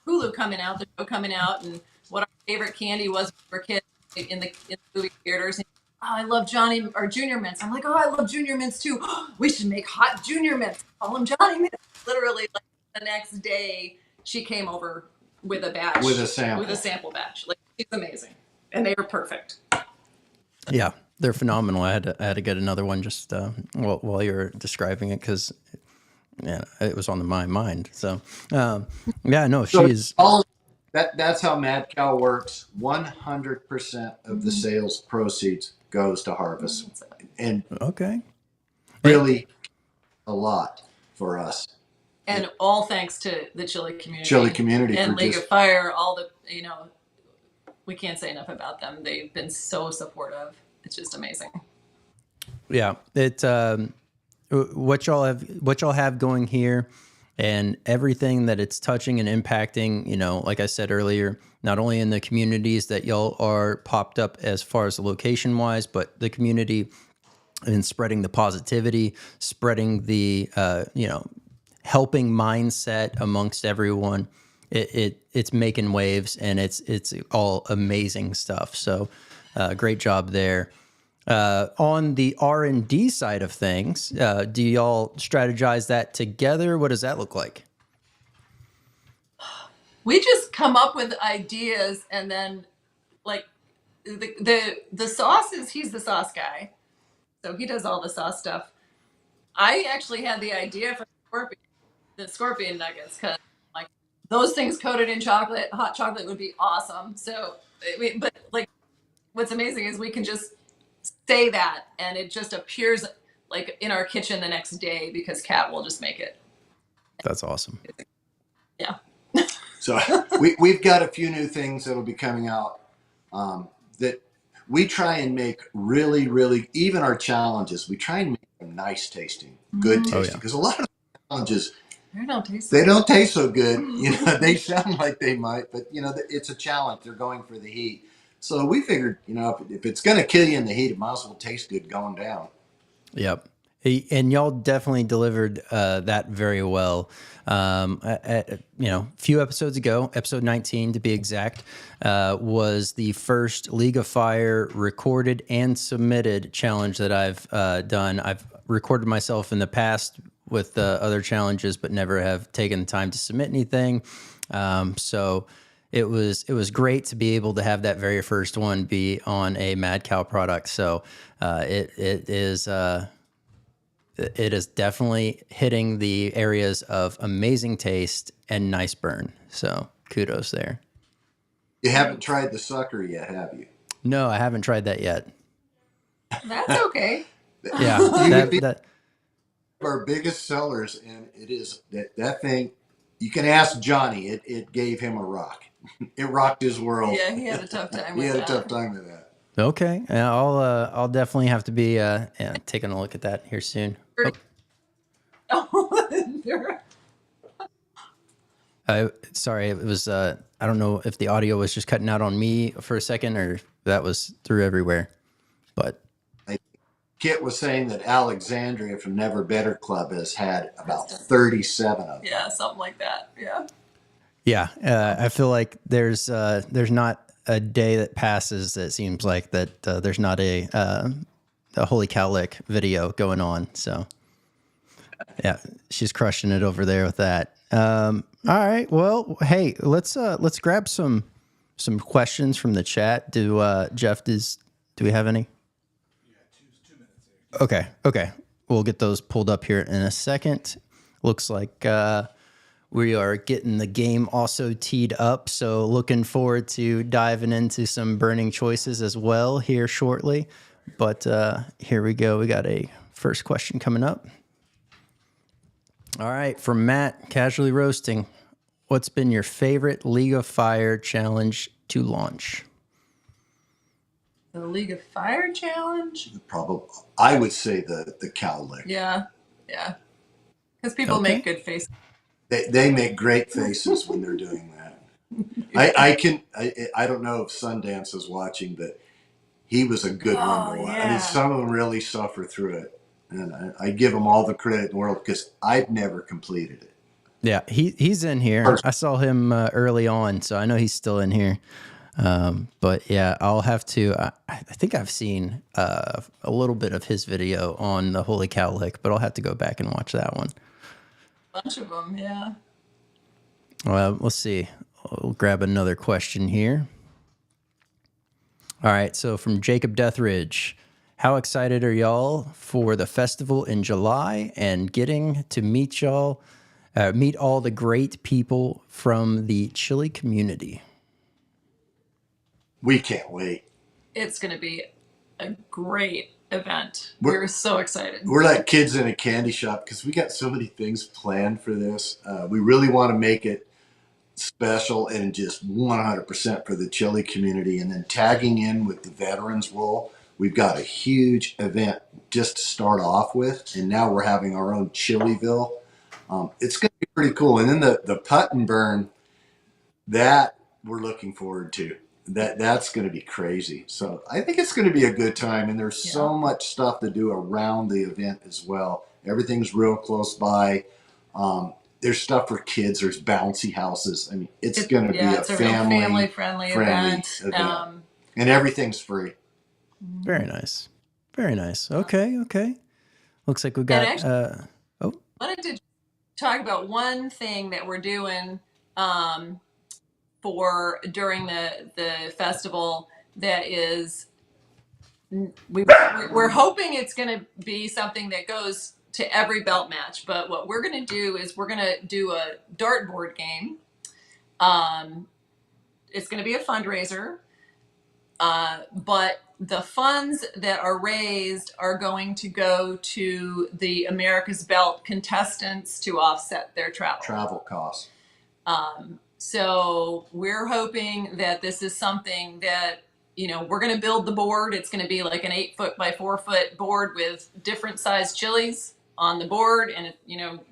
Hulu coming out, the show coming out, and what our favorite candy was for kids in the movie theaters. And, oh, I love Johnny or Junior Mints. I'm like, oh, I love Junior Mints too. We should make hot Junior Mints. Call them Johnny Mints. Literally, like the next day, she came over with a batch, With a sample batch. Like she's amazing, and they are perfect. Yeah, they're phenomenal. I had to get another one just while you were describing it because it was on my mind. So she's that's how Mad Cow works. 100% of the sales proceeds goes to Harvest, and okay. really a lot for us. And all thanks to the Chili community. And for League just of Fire, all the, we can't say enough about them. They've been so supportive. It's just amazing. Yeah, it what y'all have going here, and everything that it's touching and impacting. Like I said earlier, not only in the communities that y'all are popped up as far as the location wise, but the community and spreading the positivity, spreading the helping mindset amongst everyone. It's making waves, and it's all amazing stuff. So great job there. On the R&D side of things, do y'all strategize that together? What does that look like? We just come up with ideas, and then like the sauces, he's the sauce guy, so he does all the sauce stuff. I actually had the idea for the scorpion nuggets, because like those things coated in chocolate, hot chocolate would be awesome. So, but like, what's amazing is we can just say that, and it just appears like in our kitchen the next day, because Kat will just make it. That's awesome. Yeah. So we've got a few new things that'll be coming out that we try and make really, really, even our challenges, we try and make them nice tasting, good tasting. Because a lot of challenges, they don't taste so good. You know, they sound like they might, but you know, it's a challenge. They're going for the heat. So we figured, you know, if it's going to kill you in the heat, it might as well taste good going down. Yep. And y'all definitely delivered that very well. You know, a few episodes ago, episode 19 to be exact, was the first League of Fire recorded and submitted challenge that I've done. I've recorded myself in the past with other challenges, but never have taken the time to submit anything. So it was great to be able to have that very first one be on a Mad Cow product. So it is definitely hitting the areas of amazing taste and nice burn. So kudos there. You haven't tried the sucker yet, have you? No, I haven't tried that yet. That's okay. Yeah, that our biggest sellers, and it is that thing. You can ask Johnny. It gave him a rock. It rocked his world. Yeah, he had a tough time. He had a tough time with that. Okay, I'll definitely have to be taking a look at that here soon. Sorry, it was I don't know if the audio was just cutting out on me for a second or that was through everywhere, but Kit was saying that Alexandria from Never Better Club has had about 37 of them. Yeah, something like that. Yeah. Yeah, I feel like there's not a day that passes that seems like that there's not a Holy Cow Lick video going on. So yeah, she's crushing it over there with that. All right, well, hey, let's grab some questions from the chat. Do Jeff, do we have any? Yeah, 2 minutes. Okay, we'll get those pulled up here in a second. Looks like we are getting the game also teed up, so looking forward to diving into some burning choices as well here shortly. But here we go. We got a first question coming up. All right, from Matt, Casually Roasting. What's been your favorite League of Fire challenge to launch? The League of Fire challenge? Probably, I would say the Cow Lick. Yeah. Because people make good faces. They make great faces when they're doing that. I don't know if Sundance is watching, but he was a good one to watch. Yeah. I mean, some of them really suffer through it. And I give him all the credit in the world because I've never completed it. Yeah, he's in here. I saw him early on, so I know he's still in here. But yeah, I'll have to. I think I've seen a little bit of his video on the Holy Cow Lick, but I'll have to go back and watch that one. Bunch of them, yeah. Well, let's see. We'll grab another question here. All right, so from Jacob Deathridge, how excited are y'all for the festival in July and getting to meet all the great people from the chili community? We can't wait. It's going to be a great event. We're so excited. We're like kids in a candy shop because we got so many things planned for this. We really want to make it special and just 100% for the chili community. And then tagging in with the veterans role, we've got a huge event just to start off with. And now we're having our own Chiliville. It's going to be pretty cool. And then the putt and burn, that we're looking forward to. That's going to be crazy. So I think it's going to be a good time. And there's so much stuff to do around the event as well. Everything's real close by. There's stuff for kids. There's bouncy houses. I mean, it's going to be a it's a real family-friendly event. And everything's free. Very nice. Very nice. Okay. Looks like we got. Actually, I wanted to talk about one thing that we're doing for during the festival that is we're hoping it's going to be something that goes to every belt match. But what we're going to do is we're going to do a dartboard game. It's going to be a fundraiser, but the funds that are raised are going to go to the America's Belt contestants to offset their travel Costs. So we're hoping that this is something that, we're going to build the board. It's going to be like an 8-foot by 4-foot board with different size chilies on the board. And,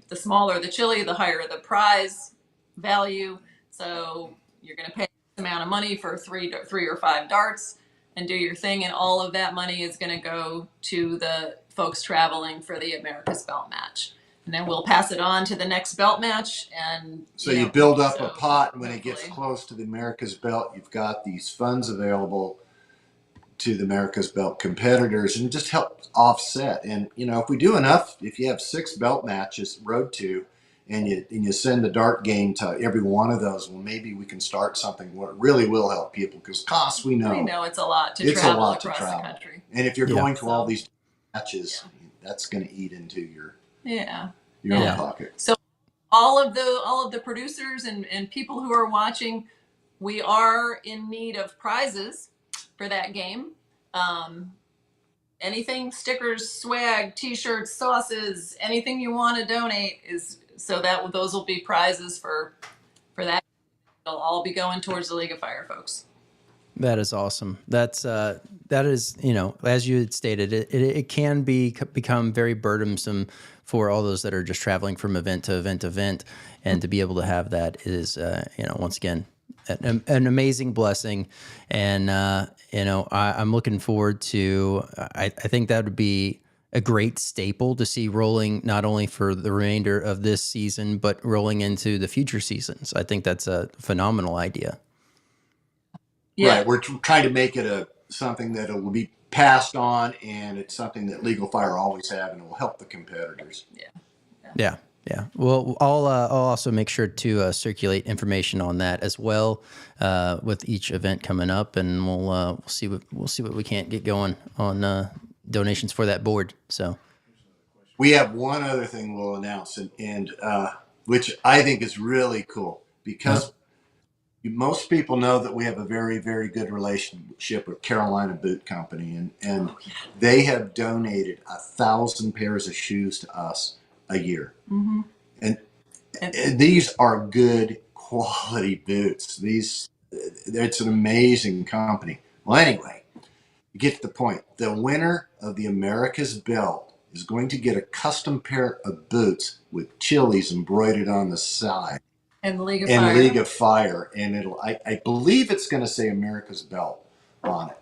the smaller the chili, the higher the prize value. So you're going to pay this amount of money for three or 5 darts and do your thing. And all of that money is going to go to the folks traveling for the America's Belt match. And then we'll pass it on to the next belt match. And so you build up a pot, and when it gets close to the America's Belt, you've got these funds available to the America's Belt competitors, and just help offset. And if we do enough, if you have 6 belt matches, road to, and you send the dart game to every one of those, well, maybe we can start something where it really will help people, because costs, we know it's a lot to travel across the country. And if you're going to all these matches, that's going to eat into your own pocket. So all of the producers and people who are watching, we are in need of prizes for that game. Anything, stickers, swag, t-shirts, sauces, anything you want to donate those will be prizes for that. It'll all be going towards the League of Fire folks. That is awesome. That is, as you had stated, it can become very burdensome for all those that are just traveling from event to event, and to be able to have that is, once again, an amazing blessing. And I'm looking forward to. I think that would be a great staple to see rolling, not only for the remainder of this season, but rolling into the future seasons. I think that's a phenomenal idea. Yeah. Right, we're trying to make it something that will be passed on, and it's something that Legal Fire always have, and it will help the competitors. Yeah. Well, I'll also make sure to circulate information on that as well with each event coming up, and we'll see what we can't get going on donations for that board. So we have one other thing we'll announce, and which I think is really cool, because most people know that we have a very, very good relationship with Carolina Boot Company, and they have donated 1,000 pairs of shoes to us a year. Mm-hmm. And these are good quality boots. It's an amazing company. Well, anyway, you get to the point. The winner of the America's Belt is going to get a custom pair of boots with chilies embroidered on the side. And League of Fire. And I believe it's going to say America's Belt on it,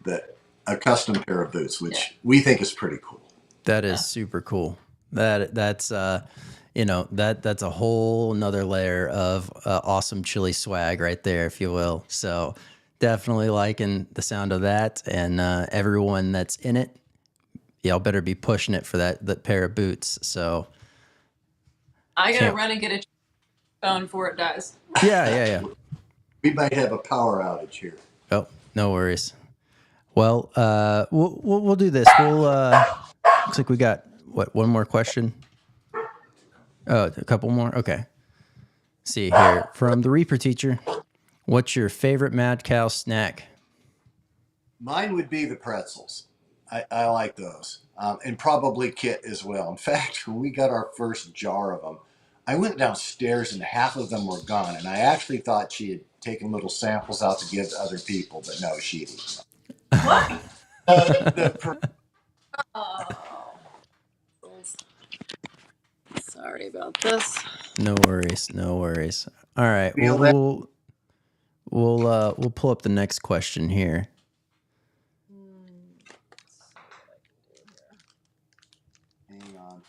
but a custom pair of boots, which we think is pretty cool. That is super cool. That's that's a whole nother layer of awesome chili swag right there, if you will. So definitely liking the sound of that, and everyone that's in it, y'all better be pushing it for that pair of boots. So I gotta run and get a phone before it dies. Yeah. We might have a power outage here. Oh, no worries. Well, we'll do this. Looks like we got one more question. Oh, a couple more. Okay. See here from the Reaper Teacher. What's your favorite Mad Cow snack? Mine would be the pretzels. I like those, and probably Kit as well. In fact, when we got our first jar of them, I went downstairs and half of them were gone, and I actually thought she had taken little samples out to give to other people, but no, she didn't. What? Sorry about this. No worries. All right. We'll pull up the next question here. Hang on.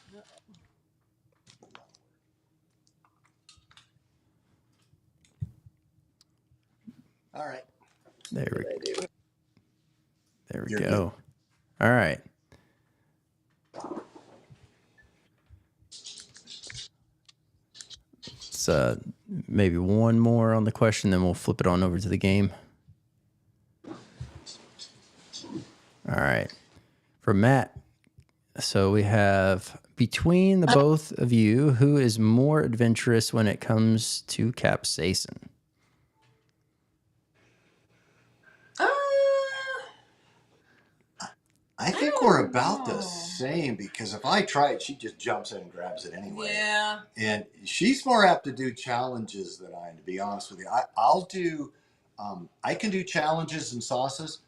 All right. There we You're go. All right. It's maybe one more on the question, then we'll flip it on over to the game. All right. For Matt, so we have, between the both of you, who is more adventurous when it comes to capsaicin? I think we're about the same, because if I try it, she just jumps in and grabs it anyway. Yeah. And she's more apt to do challenges than I am, to be honest with you. I'll do, I can do challenges and sauces,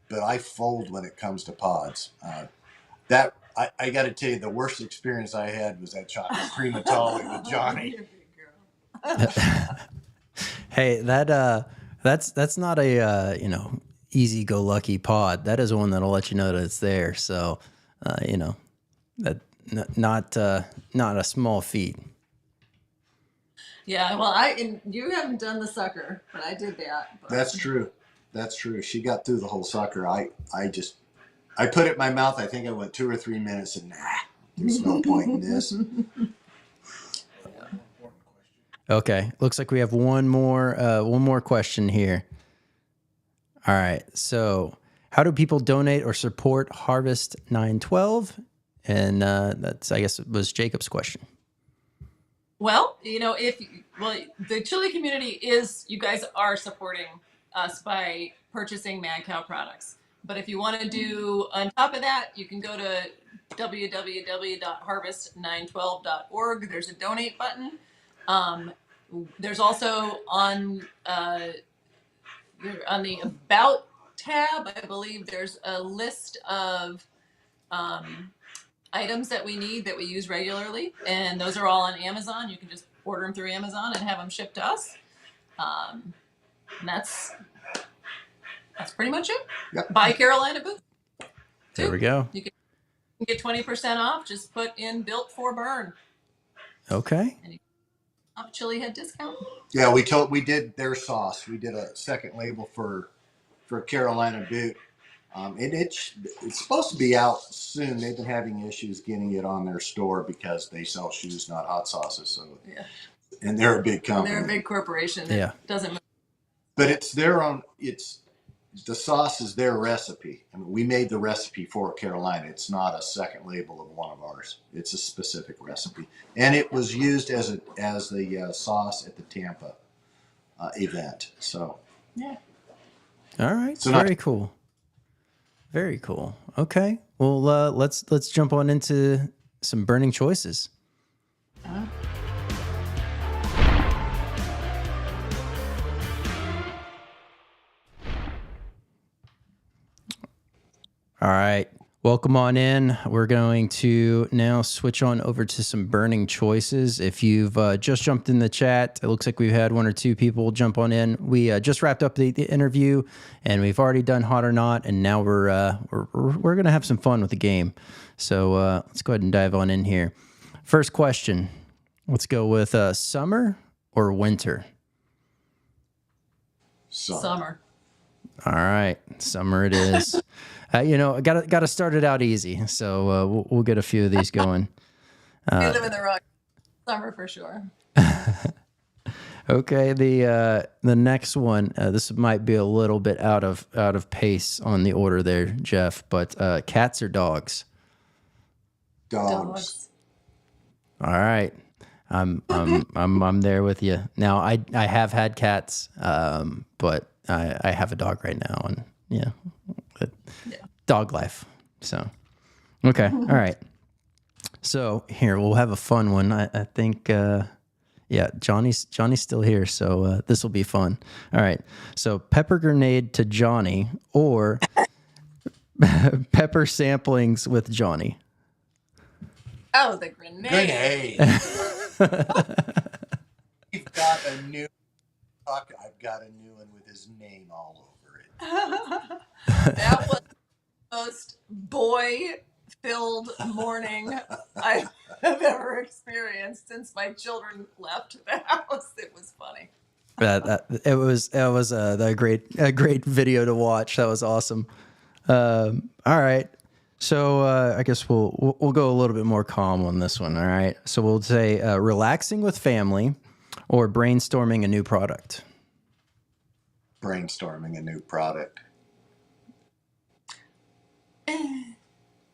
but I fold when it comes to pods. I got to tell you, the worst experience I had was that chocolate primatoli with Johnny. Hey, that's not a easy go lucky pod. That is one that'll let you know that it's there. So, that not a small feat. Yeah, well, you haven't done the sucker, but I did that. But. That's true. She got through the whole sucker. I put it in my mouth. I think I went 2 or 3 minutes, and there's no point in this. Okay, looks like we have one more question here. All right, so how do people donate or support Harvest912? And that's, I guess, it was Jacob's question. Well, the chili community you guys are supporting us by purchasing Mad Cow products. But if you want to do on top of that, you can go to www.harvest912.org. There's a donate button. There's also on the About tab, I believe there's a list of items that we need that we use regularly, and those are all on Amazon. You can just order them through Amazon and have them shipped to us. And that's pretty much it. Yep. Buy Carolina Booth. There we go. You can get 20% off. Just put in Built for Burn. Okay. And you off Chili Head discount. Yeah, we did their sauce. We did a second label for Carolina Boot. And it's supposed to be out soon. They've been having issues getting it on their store because they sell shoes, not hot sauces. So, yeah. And they're a big company. They're a big corporation. That doesn't. But it's their own. The sauce is their recipe. I mean, we made the recipe for Carolina. It's not a second label of one of ours. It's a specific recipe, and it was used as the sauce at the Tampa event. So. Yeah. All right. So very cool. Very cool. Okay. Well, let's jump on into some burning choices. All right. Welcome on in. We're going to now switch on over to some burning choices. If you've just jumped in the chat, it looks like we've had 1 or 2 people jump on in. We just wrapped up the interview, and we've already done Hot or Not, and now we're going to have some fun with the game. So let's go ahead and dive on in here. First question. Let's go with summer or winter? Summer. All right, summer it is. Got to start it out easy, so we'll get a few of these going. You live in the rock. Summer for sure. Okay, the next one. This might be a little bit out of pace on the order there, Jeff. But cats or dogs? Dogs. All right, I'm there with you. Now I have had cats, but I have a dog right now, and dog life. So, okay. All right. So here we'll have a fun one. I think, Johnny's still here. So, this will be fun. All right. So pepper grenade to Johnny or pepper samplings with Johnny. Oh, the grenade. We've got a new I've got a new one with his name all over it. That was the most boy-filled morning I have ever experienced since my children left the house. It was funny. It was a great video to watch. That was awesome. All right. So I guess we'll go a little bit more calm on this one. All right. So we'll say relaxing with family or brainstorming a new product. Brainstorming a new product.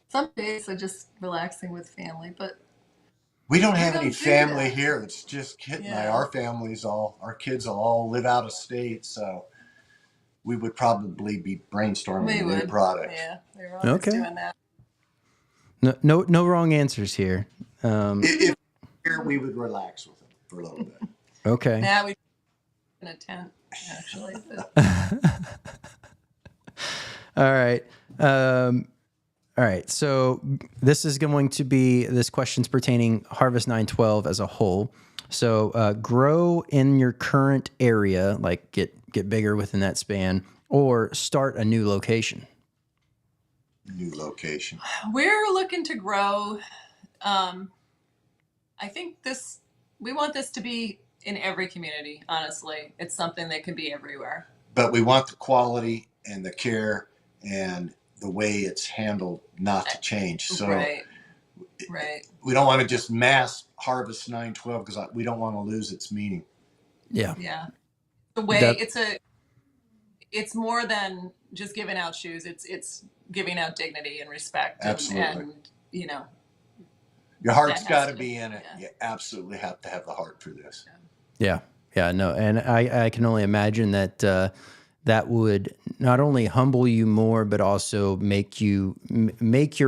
Some days are just relaxing with family, but We don't have don't any do family that. here. It's just Kit and I. Yeah. Our kids will all live out of state, so we would probably be brainstorming we a new would. product. Yeah, they're always Okay. doing that. No wrong answers here. If here, we would relax with them for a little bit. Okay. Yeah, we in a tent actually. But All right. All right. So this is going to be this question's pertaining Harvest912 as a whole. So grow in your current area, like get bigger within that span, or start a new location. New location. we're looking to grow. I think we want this to be in every community. Honestly, it's something that can be everywhere. But we want the quality and the care and the way it's handled not to change. So Right. we don't want to just mass Harvest 912 because we don't want to lose its meaning. Yeah. Yeah. The way That- it's more than just giving out shoes. It's giving out dignity and respect. Absolutely. And you know, Your heart's That has got to to- be in it. yeah. You absolutely have to have the heart for this. Yeah. No. And I can only imagine that that would not only humble you more, but also make your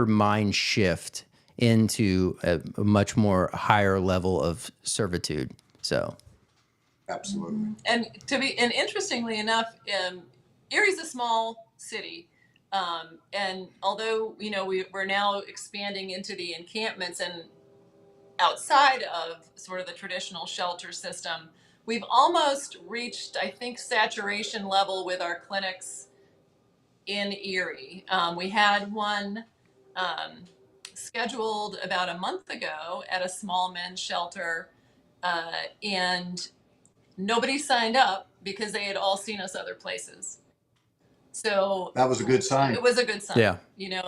mind shift into a much more higher level of servitude. So, Absolutely. and interestingly enough, Erie's a small city, and although we're now expanding into the encampments and outside of sort of the traditional shelter system, we've almost reached, I think, saturation level with our clinics in Erie. We had one scheduled about a month ago at a small men's shelter, and nobody signed up because they had all seen us other places. So That was a good sign. it was a good sign. Yeah.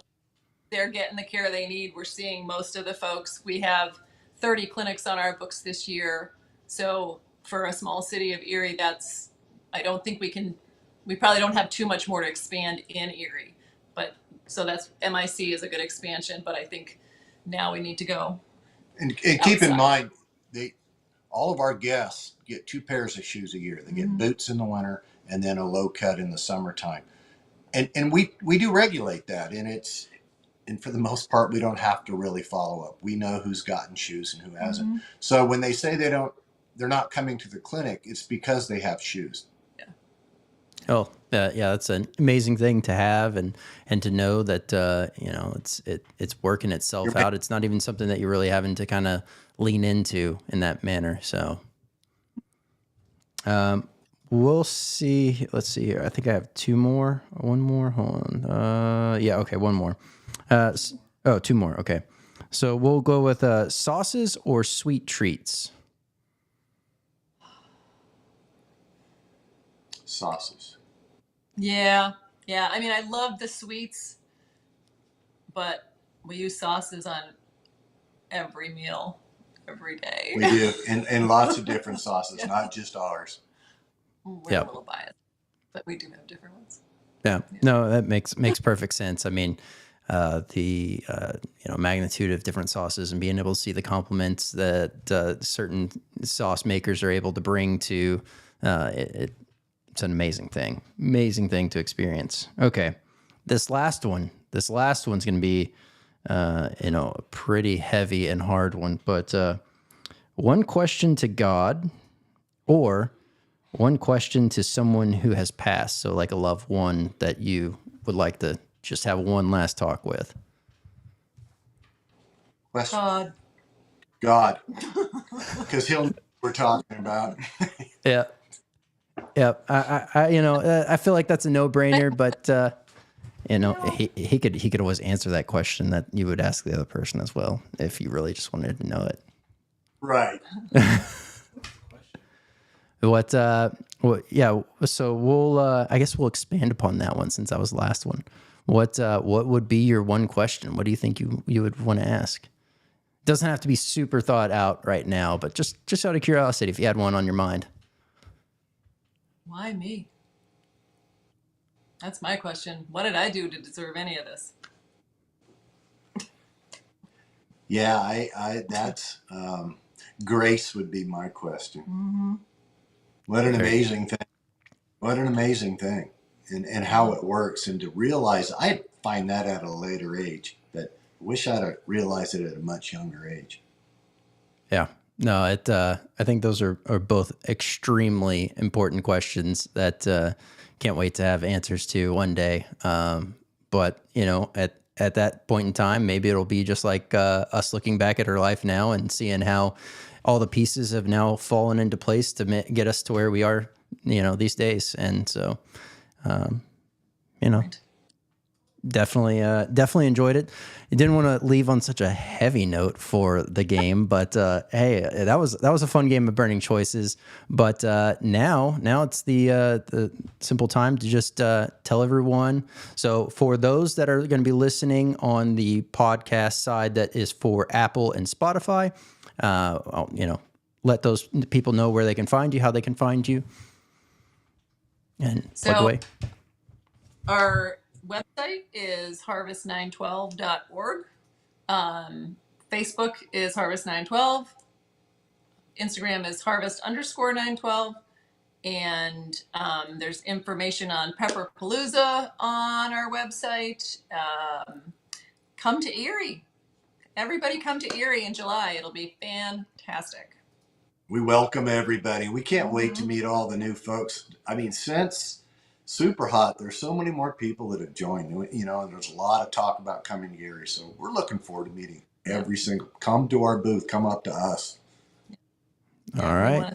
They're getting the care they need. We're seeing most of the folks. We have 30 clinics on our books this year. So for a small city of Erie, I don't think we probably don't have too much more to expand in Erie. But so that's MIC is a good expansion, but I think now we need to go. And keep in outside. mind, all of our guests get 2 pairs of shoes a year. They get boots in the winter and then a low cut in the summertime. And we do regulate that, and for the most part, we don't have to really follow up. We know who's gotten shoes and who hasn't. So when they say they're not coming to the clinic, it's because they have shoes. oh, yeah, that's an amazing thing to have and to know that it's working itself out. It's not even something that you're really having to kind of lean into in that manner. So, we'll see. Let's see here. I think I have 2 more. One more. Hold on. Yeah. Okay. One more. 2 more. Okay. So we'll go with sauces or sweet treats. Sauces. Yeah. I mean, I love the sweets, but we use sauces on every meal, every day. We do, and lots of different sauces, not just ours. We're Yep. a little biased, but we do have different ones. Yeah. No, that makes perfect sense. I mean, the magnitude of different sauces and being able to see the compliments that certain sauce makers are able to bring to it's an amazing thing to experience. Okay, this last one's going to be a pretty heavy and hard one, but one question to God or one question to someone who has passed, so like a loved one that you would like to just have one last talk with. Question. God. Because he'll know what we're talking about. Yeah. I feel like that's a no-brainer, but he could always answer that question that you would ask the other person as well if you really just wanted to know it. Right. Yeah. So I guess we'll expand upon that one since that was the last one. What would be your one question? What do you think you would want to ask? Doesn't have to be super thought out right now, but just out of curiosity, if you had one on your mind. Why me? That's my question. What did I do to deserve any of this? Yeah, I that's grace would be my question. Mm-hmm. What an amazing thing. What an amazing thing. And how it works. And to realize, I find that at a later age, but I wish I'd have realized it at a much younger age. Yeah. No, I think those are both extremely important questions that can't wait to have answers to one day. But, at that point in time, maybe it'll be just like us looking back at our life now and seeing how all the pieces have now fallen into place to get us to where we are, these days. And so, Right. definitely enjoyed it. I didn't want to leave on such a heavy note for the game, but hey, that was a fun game of Burning Choices. But now it's the simple time to just tell everyone. So for those that are going to be listening on the podcast side, that is for Apple and Spotify, let those people know where they can find you, how they can find you, and plug away. Our website is harvest912.org. Facebook is harvest912. Instagram is harvest_912. And there's information on Pepperpalooza on our website. Come to Erie. Everybody come to Erie in July. It'll be fantastic. We welcome everybody. We can't wait to meet all the new folks. I mean, since Superhot, there's so many more people that have joined, and there's a lot of talk about coming to Erie. So we're looking forward to meeting every single, come to our booth, come up to us. All right.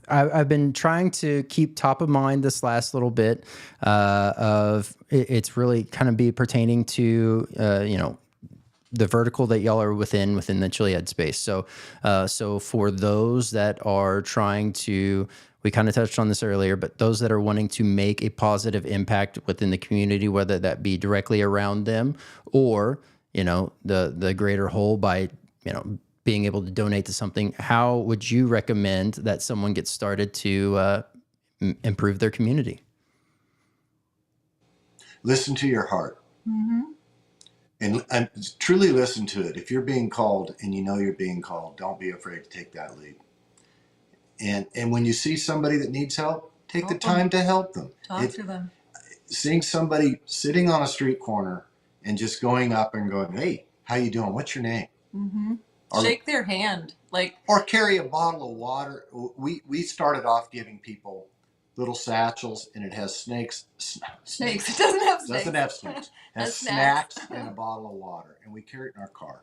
I've been trying to keep top of mind this last little bit of it's really kind of be pertaining to, the vertical that y'all are within the chili head space. So for those that are trying to, we kind of touched on this earlier, but those that are wanting to make a positive impact within the community, whether that be directly around them or, the greater whole by, being able to donate to something, how would you recommend that someone gets started to improve their community? Listen to your heart. Mm-hmm. And truly listen to it. If you're being called and you're being called, don't be afraid to take that lead. And when you see somebody that needs help, take the time to help them. Talk to them. Seeing somebody sitting on a street corner and just going up and going, "Hey, how you doing? What's your name?" Mm-hmm. Shake their hand, or carry a bottle of water. We started off giving people little satchels, and it has snakes. Snakes. It doesn't have snakes. Doesn't have snakes. It has snacks and a bottle of water, and we carry it in our car.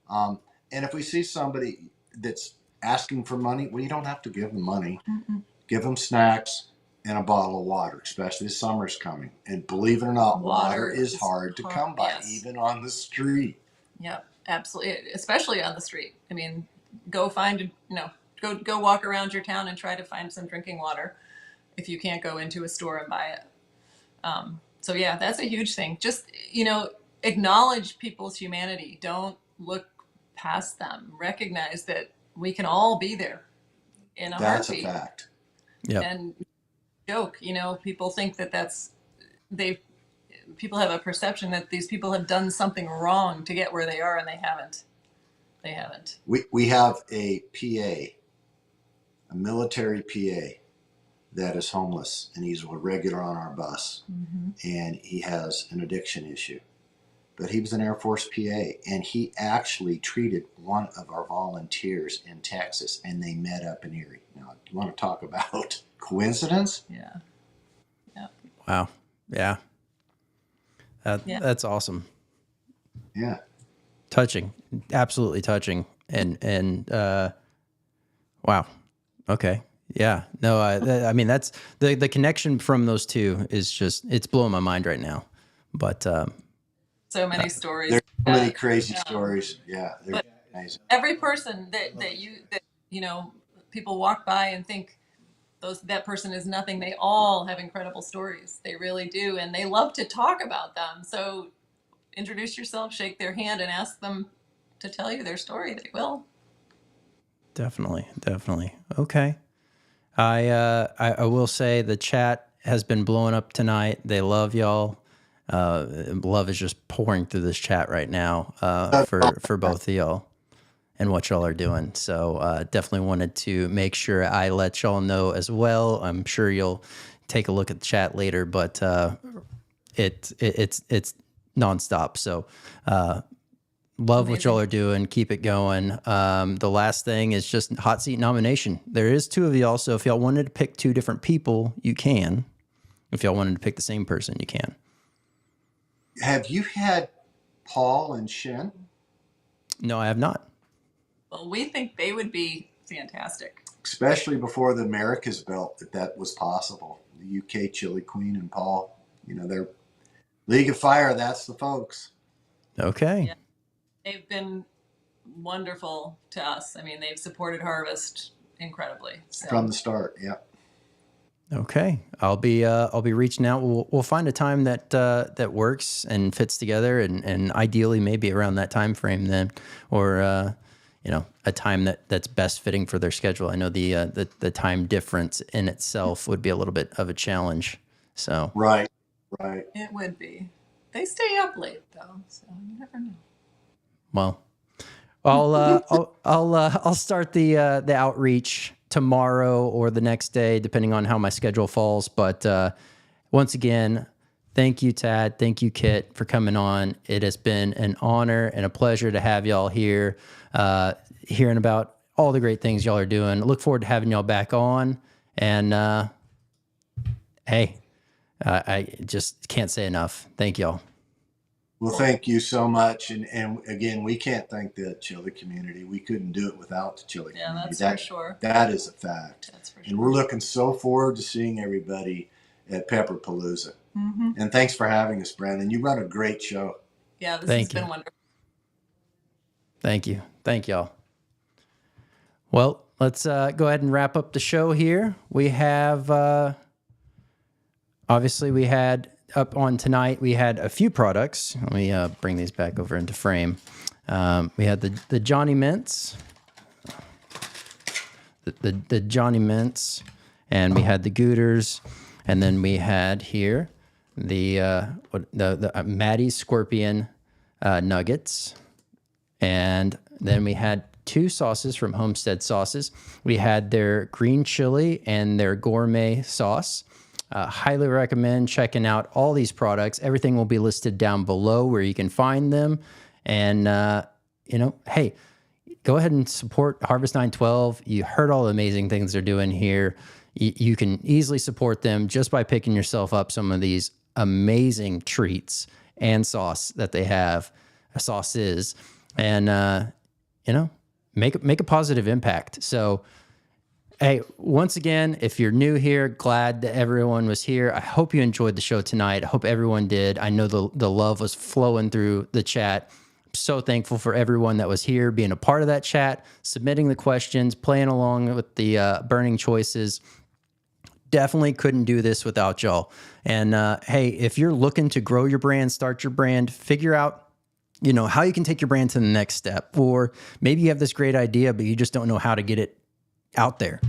And if we see somebody that's asking for money, well, you don't have to give them money. Mm-mm. Give them snacks and a bottle of water, especially the summer's coming. And believe it or not, water is hard to come by, even on the street. Yep, absolutely, especially on the street. I mean, go find, go walk around your town and try to find some drinking water if you can't go into a store and buy it. So yeah, that's a huge thing. Just, acknowledge people's humanity. Don't look past them. Recognize that we can all be there in a heartbeat. That's a fact. Yeah. And joke, people think people have a perception that these people have done something wrong to get where they are, and they haven't. They haven't. We have a PA, a military PA that is homeless, and he's a regular on our bus. Mm-hmm. And he has an addiction issue. But he was an Air Force PA, and he actually treated one of our volunteers in Texas, and they met up in Erie. Now, you want to talk about coincidence? Yeah. Yeah. Wow. Yeah. That's awesome. Yeah. Touching. Absolutely touching. And wow. Okay. Yeah. No, I mean, that's the connection from those two is just, it's blowing my mind right now. But so many stories. There's so many crazy stories. Yeah. Amazing. Every person that you know, people walk by and think that person is nothing. They all have incredible stories. They really do, and they love to talk about them. So introduce yourself, shake their hand, and ask them to tell you their story. They will. Definitely. Okay. I will say the chat has been blowing up tonight. They love y'all. Love is just pouring through this chat right now for both of y'all and what y'all are doing. So definitely wanted to make sure I let y'all know as well. I'm sure you'll take a look at the chat later, but it's nonstop. So love what y'all are doing. Keep it going. The last thing is just hot seat nomination. There is 2 of y'all, so if y'all wanted to pick 2 different people, you can. If y'all wanted to pick the same person, you can. Have you had Paul and Shen? No, I have not. Well, we think they would be fantastic. Especially before the America's belt, that was possible. The UK Chili Queen and Paul, they're League of Fire. That's the folks. Okay. Yeah. They've been wonderful to us. I mean, they've supported Harvest incredibly. So. From the start, yeah. Okay, I'll be reaching out. We'll find a time that works and fits together, and ideally maybe around that time frame then, or a time that's best fitting for their schedule. I know the time difference in itself would be a little bit of a challenge. So right. It would be. They stay up late though, so you never know. Well, I'll start the outreach tomorrow or the next day, depending on how my schedule falls. But once again, thank you, Tad. Thank you, Kit, for coming on. It has been an honor and a pleasure to have y'all here, hearing about all the great things y'all are doing. I look forward to having y'all back on. And hey, I just can't say enough. Thank y'all. Well, thank you so much. And again, we can't thank the chili community. We couldn't do it without the chili community. Yeah, that's for sure. That is a fact. That's for sure. And we're looking so forward to seeing everybody at Pepperpalooza. Mm-hmm. And thanks for having us, Brandon. You run a great show. Yeah, this has been wonderful. Thank you. Thank y'all. Well, let's go ahead and wrap up the show here. We have, obviously we had up on tonight, we had a few products. Let me bring these back over into frame. We had the Johnny Mints, the Johnny Mints, and we had the Gooters, and then we had here the Maddie's Scorpion nuggets, and then we had 2 sauces from Homestead Sauces. We had their green chili and their gourmet sauce. Highly recommend checking out all these products. Everything will be listed down below where you can find them. And, hey, go ahead and support Harvest912. You heard all the amazing things they're doing here. You can easily support them just by picking yourself up some of these amazing treats and sauces, and, make a positive impact. So, hey, once again, if you're new here, glad that everyone was here. I hope you enjoyed the show tonight. I hope everyone did. I know the love was flowing through the chat. I'm so thankful for everyone that was here, being a part of that chat, submitting the questions, playing along with the burning choices. Definitely couldn't do this without y'all. And hey, if you're looking to grow your brand, start your brand, figure out how you can take your brand to the next step. Or maybe you have this great idea, but you just don't know how to get it out there.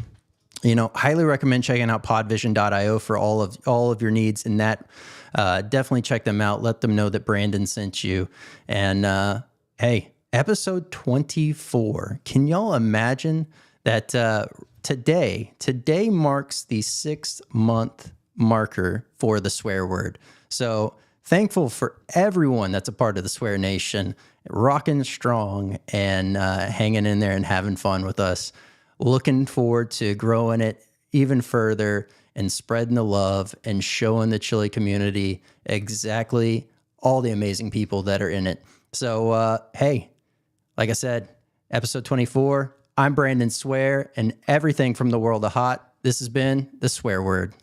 Highly recommend checking out podvision.io for all of your needs in that. Definitely check them out. Let them know that Brandon sent you. And hey, episode 24. Can y'all imagine that today marks the 6-month marker for the swear word. So thankful for everyone that's a part of the Swear Nation, rocking strong and hanging in there and having fun with us. Looking forward to growing it even further and spreading the love and showing the chili community exactly all the amazing people that are in it. So, hey, like I said, episode 24, I'm Brandon Swear, and everything from the world of hot. This has been the Swear Word.